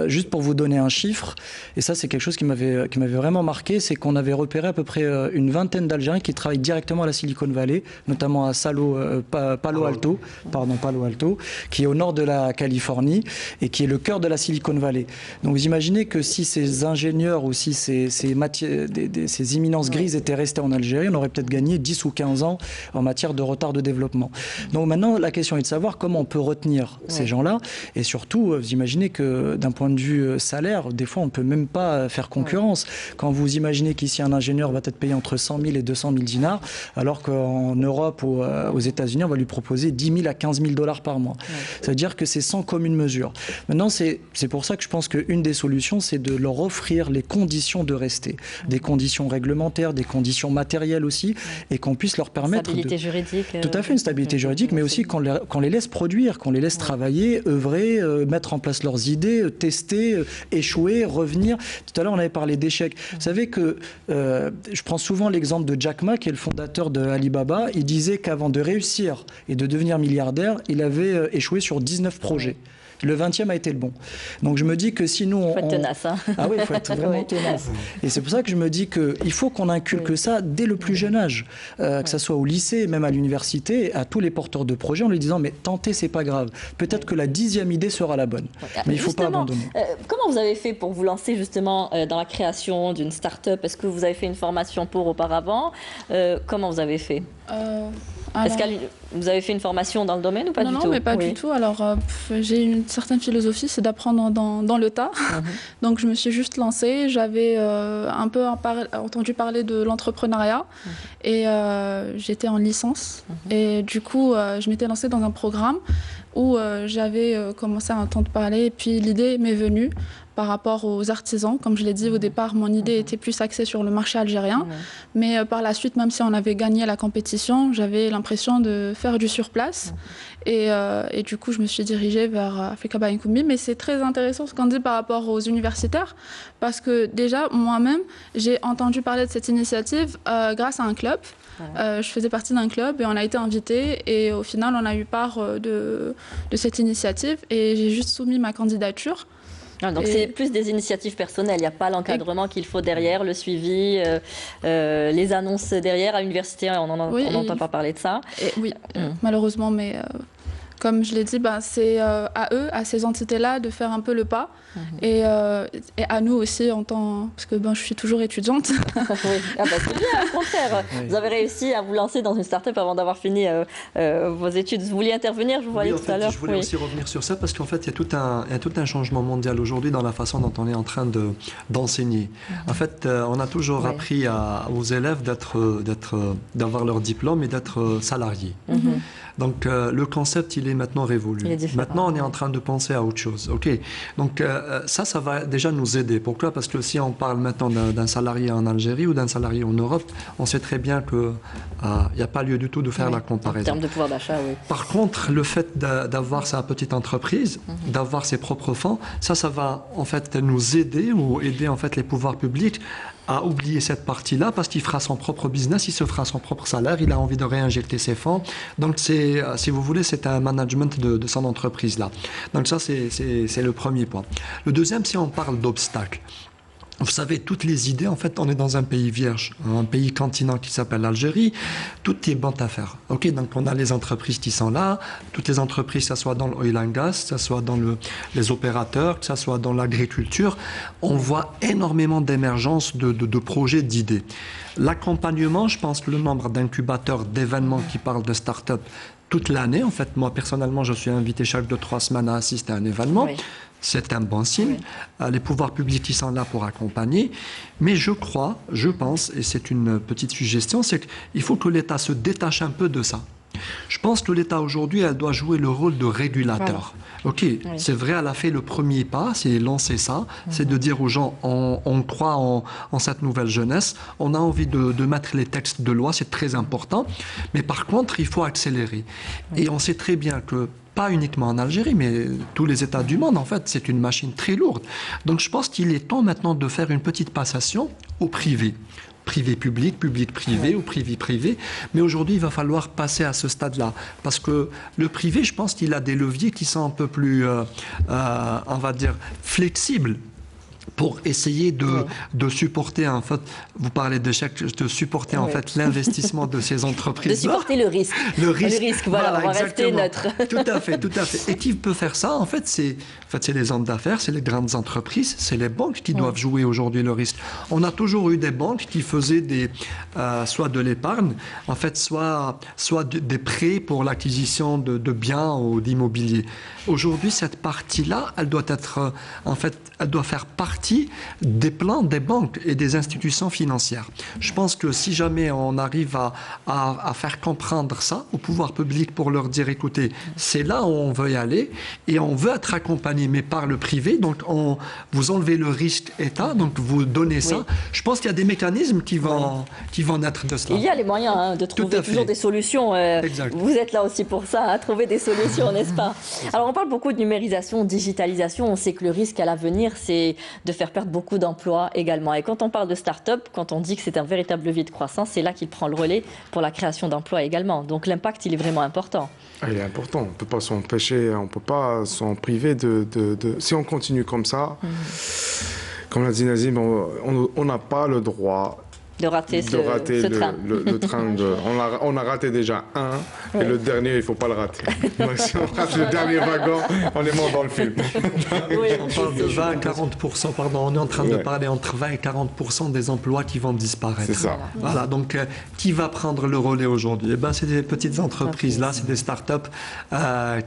Juste pour vous donner un chiffre, et ça c'est quelque chose qui m'avait vraiment marqué, c'est qu'on avait repéré à peu près une vingtaine d'Algériens qui travaillent directement à la Silicon Valley, notamment à Palo Alto, qui est au nord de la Californie et qui est le cœur de la Silicon Valley. Donc vous imaginez que si ces ingénieurs ou si ces éminences grises étaient restés en Algérie, on aurait peut-être gagné 10 ou 15 ans en matière de retard de développement. Donc maintenant, la question est de savoir comment on peut retenir ces gens-là, et surtout, vous imaginez que d'un point de vue salaire, des fois on ne peut même pas faire concurrence. Quand vous imaginez qu'ici un ingénieur va être payé entre 100 000 et 200 000 dinars, alors qu'en Europe ou aux États-Unis, on va lui proposer 10 000 à 15 000 dollars par mois. Ça veut dire que c'est sans commune mesure. Maintenant, c'est pour ça que je pense qu'une des solutions, c'est de leur offrir les conditions de rester. Des conditions réglementaires, des conditions matérielles aussi, et qu'on puisse leur permettre... Stabilité juridique. Tout à fait, une stabilité juridique, mais aussi qu'on les laisse produire, qu'on les laisse travailler, œuvrer, mettre en place leurs idées, tester, échouer, revenir. Tout à l'heure, on avait parlé d'échecs. Vous savez que je prends souvent l'exemple de Jack Ma, qui est le fondateur de Alibaba. Il disait qu'avant de réussir et de devenir milliardaire, il avait échoué sur 19 projets. Le 20e a été le bon. Donc je me dis que si nous... Il faut être tenace. Ah oui, il faut être vraiment tenace. Et c'est pour ça que je me dis qu'il faut qu'on inculque ça dès le plus jeune âge, que ce soit au lycée, même à l'université, à tous les porteurs de projets, en lui disant mais tentez, c'est pas grave. Peut-être que la 10e idée sera la bonne. Mais il ne faut pas abandonner. Comment vous avez fait pour vous lancer justement dans la création d'une start-up? Est-ce que vous avez fait une formation pour auparavant? Comment vous avez fait? Est-ce que vous avez fait une formation dans le domaine ou pas du tout? Non, mais pas du tout. Alors, j'ai une certaine philosophie, c'est d'apprendre dans le tas. Donc, je me suis juste lancée. J'avais un peu entendu parler de l'entrepreneuriat et j'étais en licence. Et du coup, je m'étais lancée dans un programme où j'avais commencé à entendre parler. Et puis, l'idée m'est venue par rapport aux artisans. Comme je l'ai dit au départ, mon idée était plus axée sur le marché algérien. Mais par la suite, même si on avait gagné la compétition, j'avais l'impression de faire du surplace. Et du coup, je me suis dirigée vers Africa By Nkoumbi. Mais c'est très intéressant ce qu'on dit par rapport aux universitaires, parce que déjà, moi-même, j'ai entendu parler de cette initiative grâce à un club. Je faisais partie d'un club et on a été invités. Et au final, on a eu part de cette initiative. Et j'ai juste soumis ma candidature. Donc c'est plus des initiatives personnelles, il n'y a pas l'encadrement qu'il faut derrière, le suivi, les annonces derrière. À l'université, on n'entend pas parler de ça. Oui, malheureusement, mais comme je l'ai dit, c'est à eux, à ces entités-là, de faire un peu le pas. Et à nous aussi, parce que je suis toujours étudiante. C'est bien, au contraire. Vous avez réussi à vous lancer dans une start-up avant d'avoir fini vos études. Vous vouliez intervenir, je vous voyais tout à l'heure. Je voulais aussi revenir sur ça parce qu'en fait, il y a tout un changement mondial aujourd'hui dans la façon dont on est en train d'enseigner. En fait, on a toujours appris aux élèves d'avoir leur diplôme et d'être salariés. Donc, le concept, il est maintenant révolu. Maintenant, on est en train de penser à autre chose. OK. Donc, ça va déjà nous aider. Pourquoi? Parce que si on parle maintenant d'un salarié en Algérie ou d'un salarié en Europe, on sait très bien qu'il n'y a pas lieu du tout de faire la comparaison. En termes de pouvoir d'achat, oui. Par contre, le fait d'avoir sa petite entreprise, d'avoir ses propres fonds, ça va en fait nous aider ou aider en fait les pouvoirs publics à oublier cette partie-là parce qu'il fera son propre business, il se fera son propre salaire, il a envie de réinjecter ses fonds. Donc, si vous voulez, c'est un management de son entreprise-là. Donc ça, c'est le premier point. Le deuxième, si on parle d'obstacles. Vous savez, toutes les idées, en fait, on est dans un pays vierge, un pays continent qui s'appelle l'Algérie. Tout est bon à faire. Ok, donc on a les entreprises qui sont là, toutes les entreprises, que ce soit dans le oil and gas, que ce soit dans les opérateurs, que ce soit dans l'agriculture, on voit énormément d'émergence de projets, d'idées. L'accompagnement, je pense que le nombre d'incubateurs, d'événements qui parlent de start-up toute l'année, en fait, moi personnellement, je suis invité chaque 2-3 semaines à assister à un événement. Oui. C'est un bon signe. Oui. Les pouvoirs publics, ils sont là pour accompagner. Mais je crois, je pense, et c'est une petite suggestion, c'est qu'il faut que l'État se détache un peu de ça. Je pense que l'État aujourd'hui, elle doit jouer le rôle de régulateur. Voilà. Ok, oui. C'est vrai, elle a fait le premier pas, c'est lancer ça, c'est de dire aux gens, on croit en cette nouvelle jeunesse, on a envie de mettre les textes de loi, c'est très important. Mais par contre, il faut accélérer. Oui. Et on sait très bien que pas uniquement en Algérie, mais tous les États du monde, en fait, c'est une machine très lourde. Donc je pense qu'il est temps maintenant de faire une petite passation au privé. Privé-public, public-privé ou privé-privé. Mais aujourd'hui, il va falloir passer à ce stade-là. Parce que le privé, je pense qu'il a des leviers qui sont un peu plus, on va dire, flexibles, pour essayer de supporter, en fait, vous parlez d'échec, de supporter en fait l'investissement de ces entreprises. De supporter le risque. Le risque, voilà, on va rester neutre. Tout à fait, tout à fait. Et qui peut faire ça? En fait, c'est les hommes d'affaires, c'est les grandes entreprises, c'est les banques qui doivent jouer aujourd'hui le risque. On a toujours eu des banques qui faisaient soit de l'épargne, en fait, soit des prêts pour l'acquisition de biens ou d'immobilier. Aujourd'hui, cette partie-là, elle doit être, en fait, elle doit faire partie des plans des banques et des institutions financières. Je pense que si jamais on arrive à faire comprendre ça au pouvoir public pour leur dire, écoutez, c'est là où on veut y aller et on veut être accompagné, mais par le privé, donc vous enlevez le risque État, donc vous donnez ça. Oui. Je pense qu'il y a des mécanismes qui vont naître de cela. Il y a les moyens de trouver toujours des solutions. Vous êtes là aussi pour ça, trouver des solutions, n'est-ce pas? Alors on parle beaucoup de numérisation, digitalisation, on sait que le risque à l'avenir, c'est de faire perdre beaucoup d'emplois également. Et quand on parle de start-up, quand on dit que c'est un véritable levier de croissance, c'est là qu'il prend le relais pour la création d'emplois également. Donc l'impact, il est vraiment important. Il est important. On ne peut pas s'empêcher, on ne peut pas s'en priver Si on continue comme ça, comme l'a dit Nazim, on n'a pas le droit de rater ce train. Le train on a raté déjà un, et le dernier, il ne faut pas le rater. Donc, si on rate le dernier wagon, on est mort dans le film. On parle de 20 à 40%, pardon, on est en train de parler entre 20 et 40% des emplois qui vont disparaître. C'est ça. Voilà, donc qui va prendre le relais aujourd'hui? C'est des petites entreprises, là, c'est des startups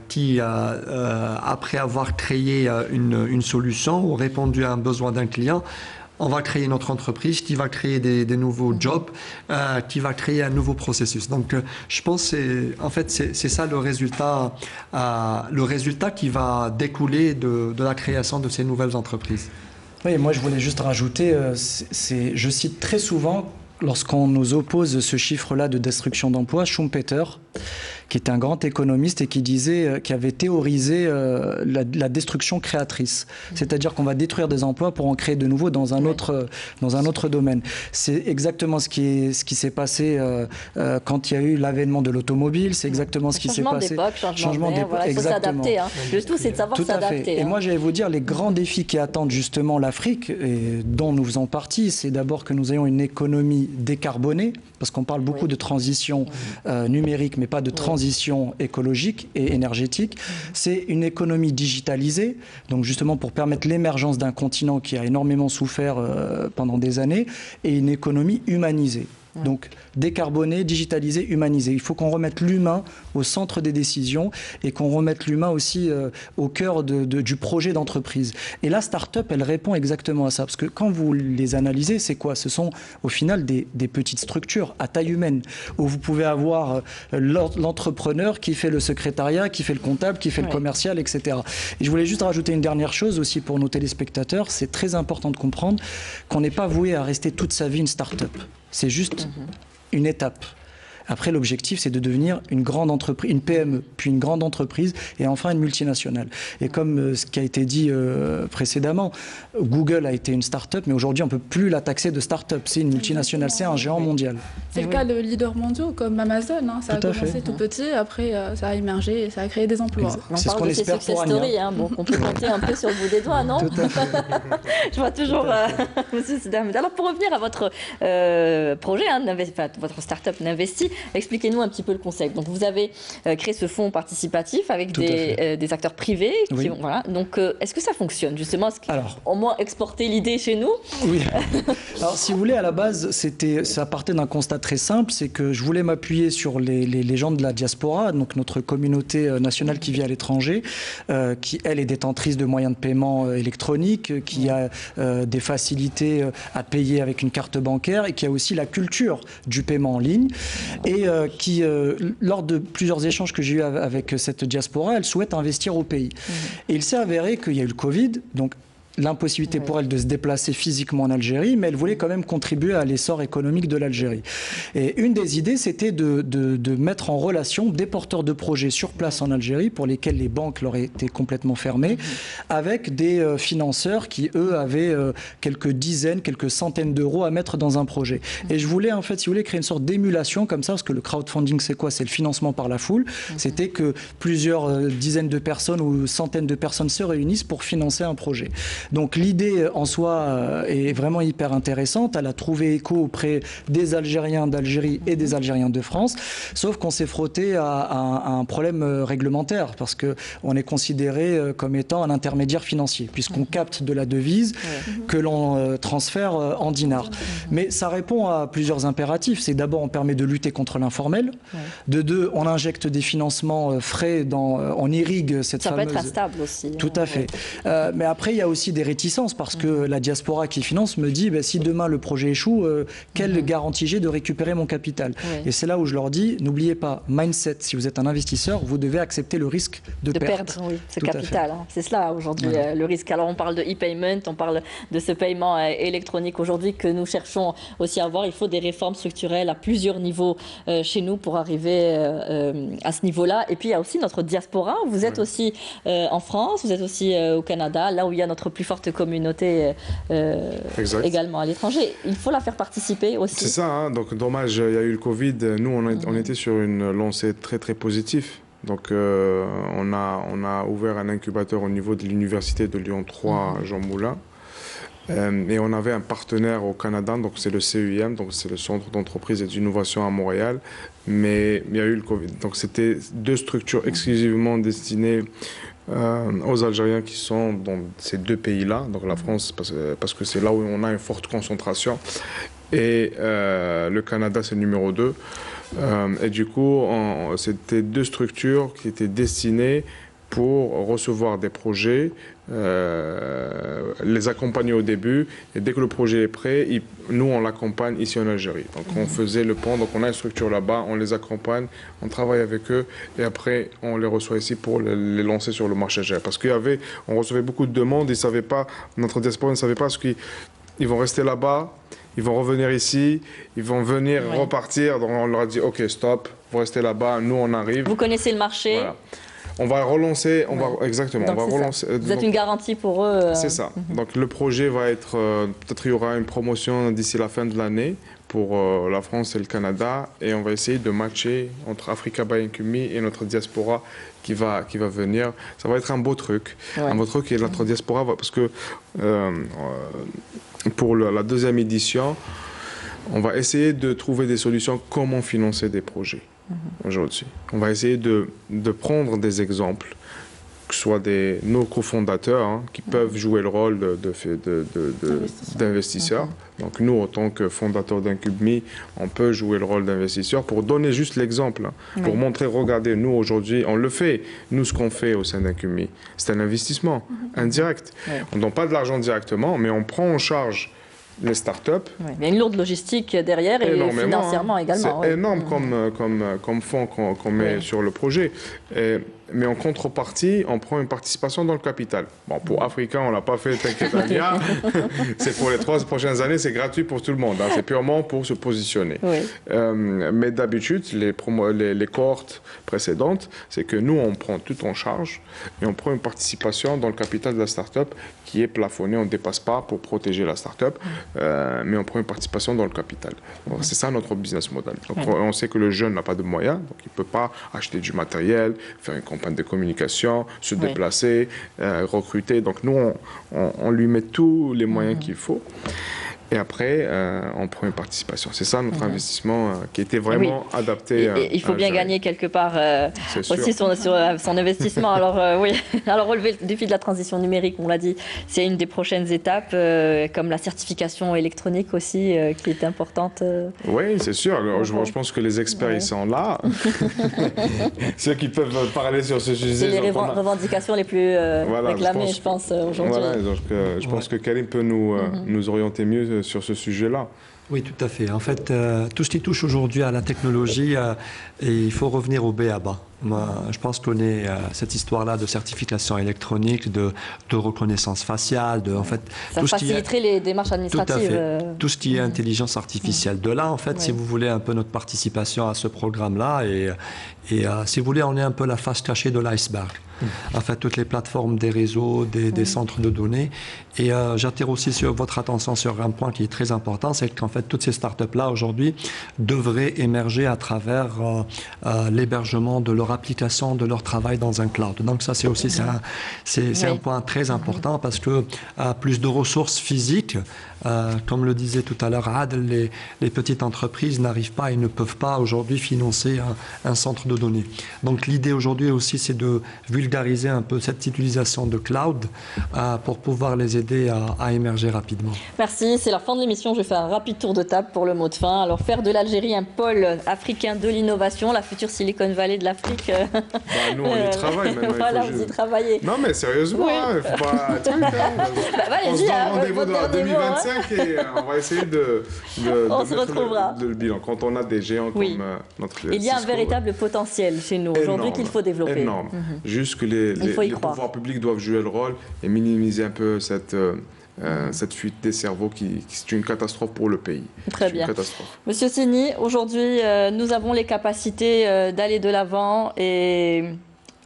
qui, après avoir créé une solution ou répondu à un besoin d'un client, on va créer notre entreprise qui va créer des nouveaux jobs, qui va créer un nouveau processus. Donc, je pense que c'est ça le résultat qui va découler de la création de ces nouvelles entreprises. Oui, moi je voulais juste rajouter, je cite très souvent, lorsqu'on nous oppose ce chiffre-là de destruction d'emplois, Schumpeter, qui est un grand économiste et qui avait théorisé la destruction créatrice. C'est-à-dire qu'on va détruire des emplois pour en créer de nouveaux dans un autre domaine. C'est exactement ce qui s'est passé quand il y a eu l'avènement de l'automobile. C'est exactement ce qui s'est passé. Changement d'époque, voilà, il faut s'adapter. Hein. Le tout, c'est de savoir s'adapter. Et moi, j'allais vous dire, les grands défis qui attendent justement l'Afrique, et dont nous faisons partie, c'est d'abord que nous ayons une économie décarbonée, parce qu'on parle beaucoup de transition numérique, mais pas de transition écologique et énergétique. C'est une économie digitalisée, donc justement pour permettre l'émergence d'un continent qui a énormément souffert pendant des années, et une économie humanisée. Donc décarboné, digitalisé, humanisé. Il faut qu'on remette l'humain au centre des décisions et qu'on remette l'humain aussi au cœur du projet d'entreprise. Et la start-up, elle répond exactement à ça. Parce que quand vous les analysez, c'est quoi? Ce sont au final des petites structures à taille humaine où vous pouvez avoir l'entrepreneur qui fait le secrétariat, qui fait le comptable, qui fait le commercial, etc. Et je voulais juste rajouter une dernière chose aussi pour nos téléspectateurs. C'est très important de comprendre qu'on n'est pas voué à rester toute sa vie une start-up. C'est juste une étape. Après, l'objectif, c'est de devenir une grande entreprise, une PME, puis une grande entreprise, et enfin une multinationale. Et comme ce qui a été dit précédemment, Google a été une start-up, mais aujourd'hui, on ne peut plus la taxer de start-up. C'est une multinationale, c'est un géant mondial. C'est le cas de leaders mondiaux comme Amazon. Hein. Ça Tout a à commencé fait. tout petit, après ça a émergé et ça a créé des emplois. On C'est ce parle qu'on de ces espère success pour Anya. stories, hein. Bon, on peut compter un peu sur le bout des doigts, non? Tout à fait. Je vois toujours Monsieur Sidahmed. Alors, pour revenir à votre projet, hein, votre start-up N'Investi, expliquez-nous un petit peu le concept. Donc, vous avez créé ce fonds participatif avec des acteurs privés. Oui. Voilà. Donc, est-ce que ça fonctionne, justement? Est-ce Alors, au moins exporter l'idée chez nous? oui. Alors, si vous voulez, à la base, ça partait d'un constat très simple, c'est que je voulais m'appuyer sur les gens de la diaspora, donc notre communauté nationale qui vit à l'étranger, qui, elle, est détentrice de moyens de paiement électroniques, qui a des facilités à payer avec une carte bancaire et qui a aussi la culture du paiement en ligne et qui, lors de plusieurs échanges que j'ai eu avec cette diaspora, elle souhaite investir au pays. Et il s'est avéré qu'il y a eu le Covid, donc l'impossibilité pour elle de se déplacer physiquement en Algérie, mais elle voulait quand même contribuer à l'essor économique de l'Algérie. Et une des idées, c'était de mettre en relation des porteurs de projets sur place en Algérie, pour lesquels les banques leur étaient complètement fermées, avec des financeurs qui, eux, avaient quelques dizaines, quelques centaines d'euros à mettre dans un projet. Et je voulais, en fait, si vous voulez, créer une sorte d'émulation comme ça, parce que le crowdfunding, c'est quoi? C'est le financement par la foule. C'était que plusieurs dizaines de personnes ou centaines de personnes se réunissent pour financer un projet. Donc l'idée en soi est vraiment hyper intéressante. Elle a trouvé écho auprès des Algériens d'Algérie et des Algériens de France, sauf qu'on s'est frotté à un problème réglementaire parce qu'on est considéré comme étant un intermédiaire financier, puisqu'on capte de la devise que l'on transfère en dinars. Mais ça répond à plusieurs impératifs. C'est d'abord, on permet de lutter contre l'informel. De deux, on injecte des financements frais, on irrigue cette fameuse... Ça peut être instable aussi. Tout à fait. Mais après, il y a aussi des réticences parce que la diaspora qui finance me dit si demain le projet échoue, quelle garantie j'ai de récupérer mon capital? Et c'est là où je leur dis, n'oubliez pas, mindset, si vous êtes un investisseur, vous devez accepter le risque de perdre. Oui, c'est capital. Hein. C'est cela aujourd'hui, le risque. Alors on parle de e-payment, on parle de ce paiement électronique aujourd'hui que nous cherchons aussi à avoir. Il faut des réformes structurelles à plusieurs niveaux chez nous pour arriver à ce niveau-là. Et puis il y a aussi notre diaspora. Vous êtes aussi en France, vous êtes aussi au Canada, là où il y a notre plus forte communauté également à l'étranger. Il faut la faire participer aussi. C'est ça, hein. Donc dommage, il y a eu le Covid. Nous, on était sur une lancée très très positive. Donc on a ouvert un incubateur au niveau de l'université de Lyon 3 Jean Moulin. Et on avait un partenaire au Canada, donc c'est le CEIM, donc c'est le Centre d'entreprise et d'innovation à Montréal. Mais il y a eu le Covid. Donc c'était deux structures exclusivement destinées aux Algériens qui sont dans ces deux pays-là, donc la France parce que c'est là où on a une forte concentration, et le Canada c'est le numéro 2. Et du coup, c'était deux structures qui étaient destinées pour recevoir des projets, les accompagner au début, et dès que le projet est prêt, nous on l'accompagne ici en Algérie. Donc on faisait le pont, donc on a une structure là-bas, on les accompagne, on travaille avec eux, et après on les reçoit ici pour les lancer sur le marché algérien. Parce on recevait beaucoup de demandes, ils savaient pas, notre diaspora ne savait pas ce qu'ils vont rester là-bas, ils vont revenir ici, ils vont venir repartir, donc on leur a dit ok stop, vous restez là-bas, nous on arrive. Vous connaissez le marché. Voilà. On va relancer, exactement. Donc on va relancer. Vous êtes une garantie pour eux. C'est ça. Donc le projet va être, peut-être il y aura une promotion d'ici la fin de l'année pour la France et le Canada, et on va essayer de matcher entre Africa by Nkumi et notre diaspora qui va venir. Ça va être un beau truc, un beau truc, et notre diaspora parce que pour la deuxième édition, on va essayer de trouver des solutions comment financer des projets. Aujourd'hui, on va essayer de prendre des exemples, que ce soit nos cofondateurs qui peuvent jouer le rôle d'investisseurs. Donc nous, en tant que fondateurs d'Incube.me, on peut jouer le rôle d'investisseur pour donner juste l'exemple, pour montrer, regardez, nous aujourd'hui, on le fait. Nous, ce qu'on fait au sein d'Incube.me, c'est un investissement indirect. On ne donne pas de l'argent directement, mais on prend en charge les startups. Il y a une lourde logistique derrière et financièrement également. C'est énorme comme fonds qu'on met sur le projet. Et mais en contrepartie, on prend une participation dans le capital. Bon, pour Africa, on ne l'a pas fait, t'inquiète, Ania. C'est pour les 3 prochaines années, c'est gratuit pour tout le monde. Hein. C'est purement pour se positionner. Oui. Mais d'habitude, les cohortes précédentes, c'est que nous, on prend tout en charge et on prend une participation dans le capital de la start-up qui est plafonnée, on ne dépasse pas pour protéger la start-up, mais on prend une participation dans le capital. C'est ça notre business model. Donc, on sait que le jeune n'a pas de moyens, donc il ne peut pas acheter du matériel, faire une campagne de communication, se déplacer, recruter. Donc nous, on lui met tous les moyens qu'il faut. Et après, on prend une participation. C'est ça notre investissement qui était vraiment adapté. Et il faut bien gagner quelque part aussi sur son investissement. Alors oui, alors relever le défi de la transition numérique, on l'a dit, c'est une des prochaines étapes, comme la certification électronique aussi, qui est importante. Oui, c'est sûr. Alors, je pense que les experts, ils sont là. Ceux qui peuvent parler sur ce sujet. C'est les revendications les plus réclamées, je pense, aujourd'hui. Voilà, donc je pense que Karim peut nous orienter mieux sur ce sujet-là. Oui, tout à fait. En fait, tout ce qui touche aujourd'hui à la technologie, et il faut revenir au B.A.-ba. Moi, je pense qu'on est cette histoire-là de certification électronique, de reconnaissance faciale, en fait, ça faciliterait les démarches administratives. Tout à fait. Tout ce qui est intelligence artificielle. De là, en fait, si vous voulez un peu notre participation à ce programme-là, et si vous voulez, on est un peu la face cachée de l'iceberg. En fait, toutes les plateformes des réseaux, des centres de données. Et j'attire aussi votre attention sur un point qui est très important, c'est qu'en fait, toutes ces startups-là, aujourd'hui, devraient émerger à travers l'hébergement de leur application, de leur travail dans un cloud. Donc ça, c'est aussi un point très important parce que plus de ressources physiques, comme le disait tout à l'heure Adel, les petites entreprises n'arrivent pas et ne peuvent pas aujourd'hui financer un centre de données. Donc l'idée aujourd'hui aussi, c'est de vulgariser un peu cette utilisation de cloud pour pouvoir les aider à émerger rapidement. Merci, c'est la fin de l'émission. Je vais faire un rapide tour de table pour le mot de fin. Alors faire de l'Algérie un pôle africain de l'innovation, la future Silicon Valley de l'Afrique. Nous on y travaille maintenant. Voilà, vous y travaillez. Non mais sérieusement, il ne faut pas... on se donne rendez-vous dans 2025 et on va essayer de mettre le bilan. Quand on a des géants comme notre... Il y a un véritable potentiel chez nous aujourd'hui qu'il faut développer. Énorme. Juste que les pouvoirs publics doivent jouer le rôle et minimiser un peu cette fuite des cerveaux qui c'est une catastrophe pour le pays. Très bien. Monsieur Sini, aujourd'hui, nous avons les capacités d'aller de l'avant et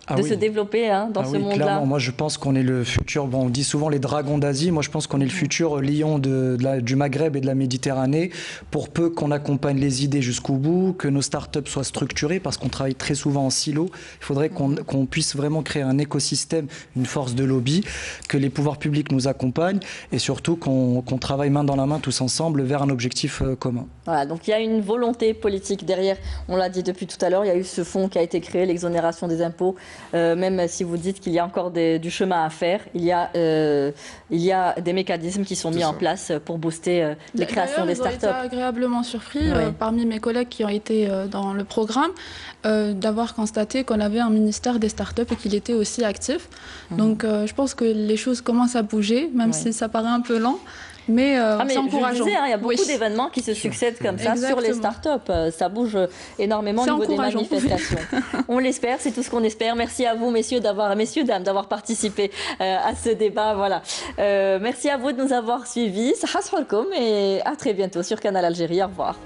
se développer dans ce monde-là. Clairement. Moi, je pense qu'on est le futur. Bon, on dit souvent les dragons d'Asie. Moi, je pense qu'on est le futur lion du Maghreb et de la Méditerranée. Pour peu qu'on accompagne les idées jusqu'au bout, que nos startups soient structurées, parce qu'on travaille très souvent en silo. Il faudrait qu'on puisse vraiment créer un écosystème, une force de lobby, que les pouvoirs publics nous accompagnent et surtout qu'on travaille main dans la main tous ensemble vers un objectif commun. Voilà, donc il y a une volonté politique derrière. On l'a dit depuis tout à l'heure, il y a eu ce fonds qui a été créé, l'exonération des impôts. Même si vous dites qu'il y a encore du chemin à faire, il y a des mécanismes qui sont mis en place pour booster les créations des startups. J'ai été agréablement surpris parmi mes collègues qui ont été dans le programme d'avoir constaté qu'on avait un ministère des startups et qu'il était aussi actif. Donc je pense que les choses commencent à bouger, même si ça paraît un peu lent. Mais c'est encourageant. Je disais, il y a beaucoup d'événements qui se succèdent comme ça sur les startups. Ça bouge énormément au niveau des manifestations. On l'espère, c'est tout ce qu'on espère. Merci à vous, messieurs, dames, d'avoir participé à ce débat. Voilà. Merci à vous de nous avoir suivis. Et à très bientôt sur Canal Algérie. Au revoir.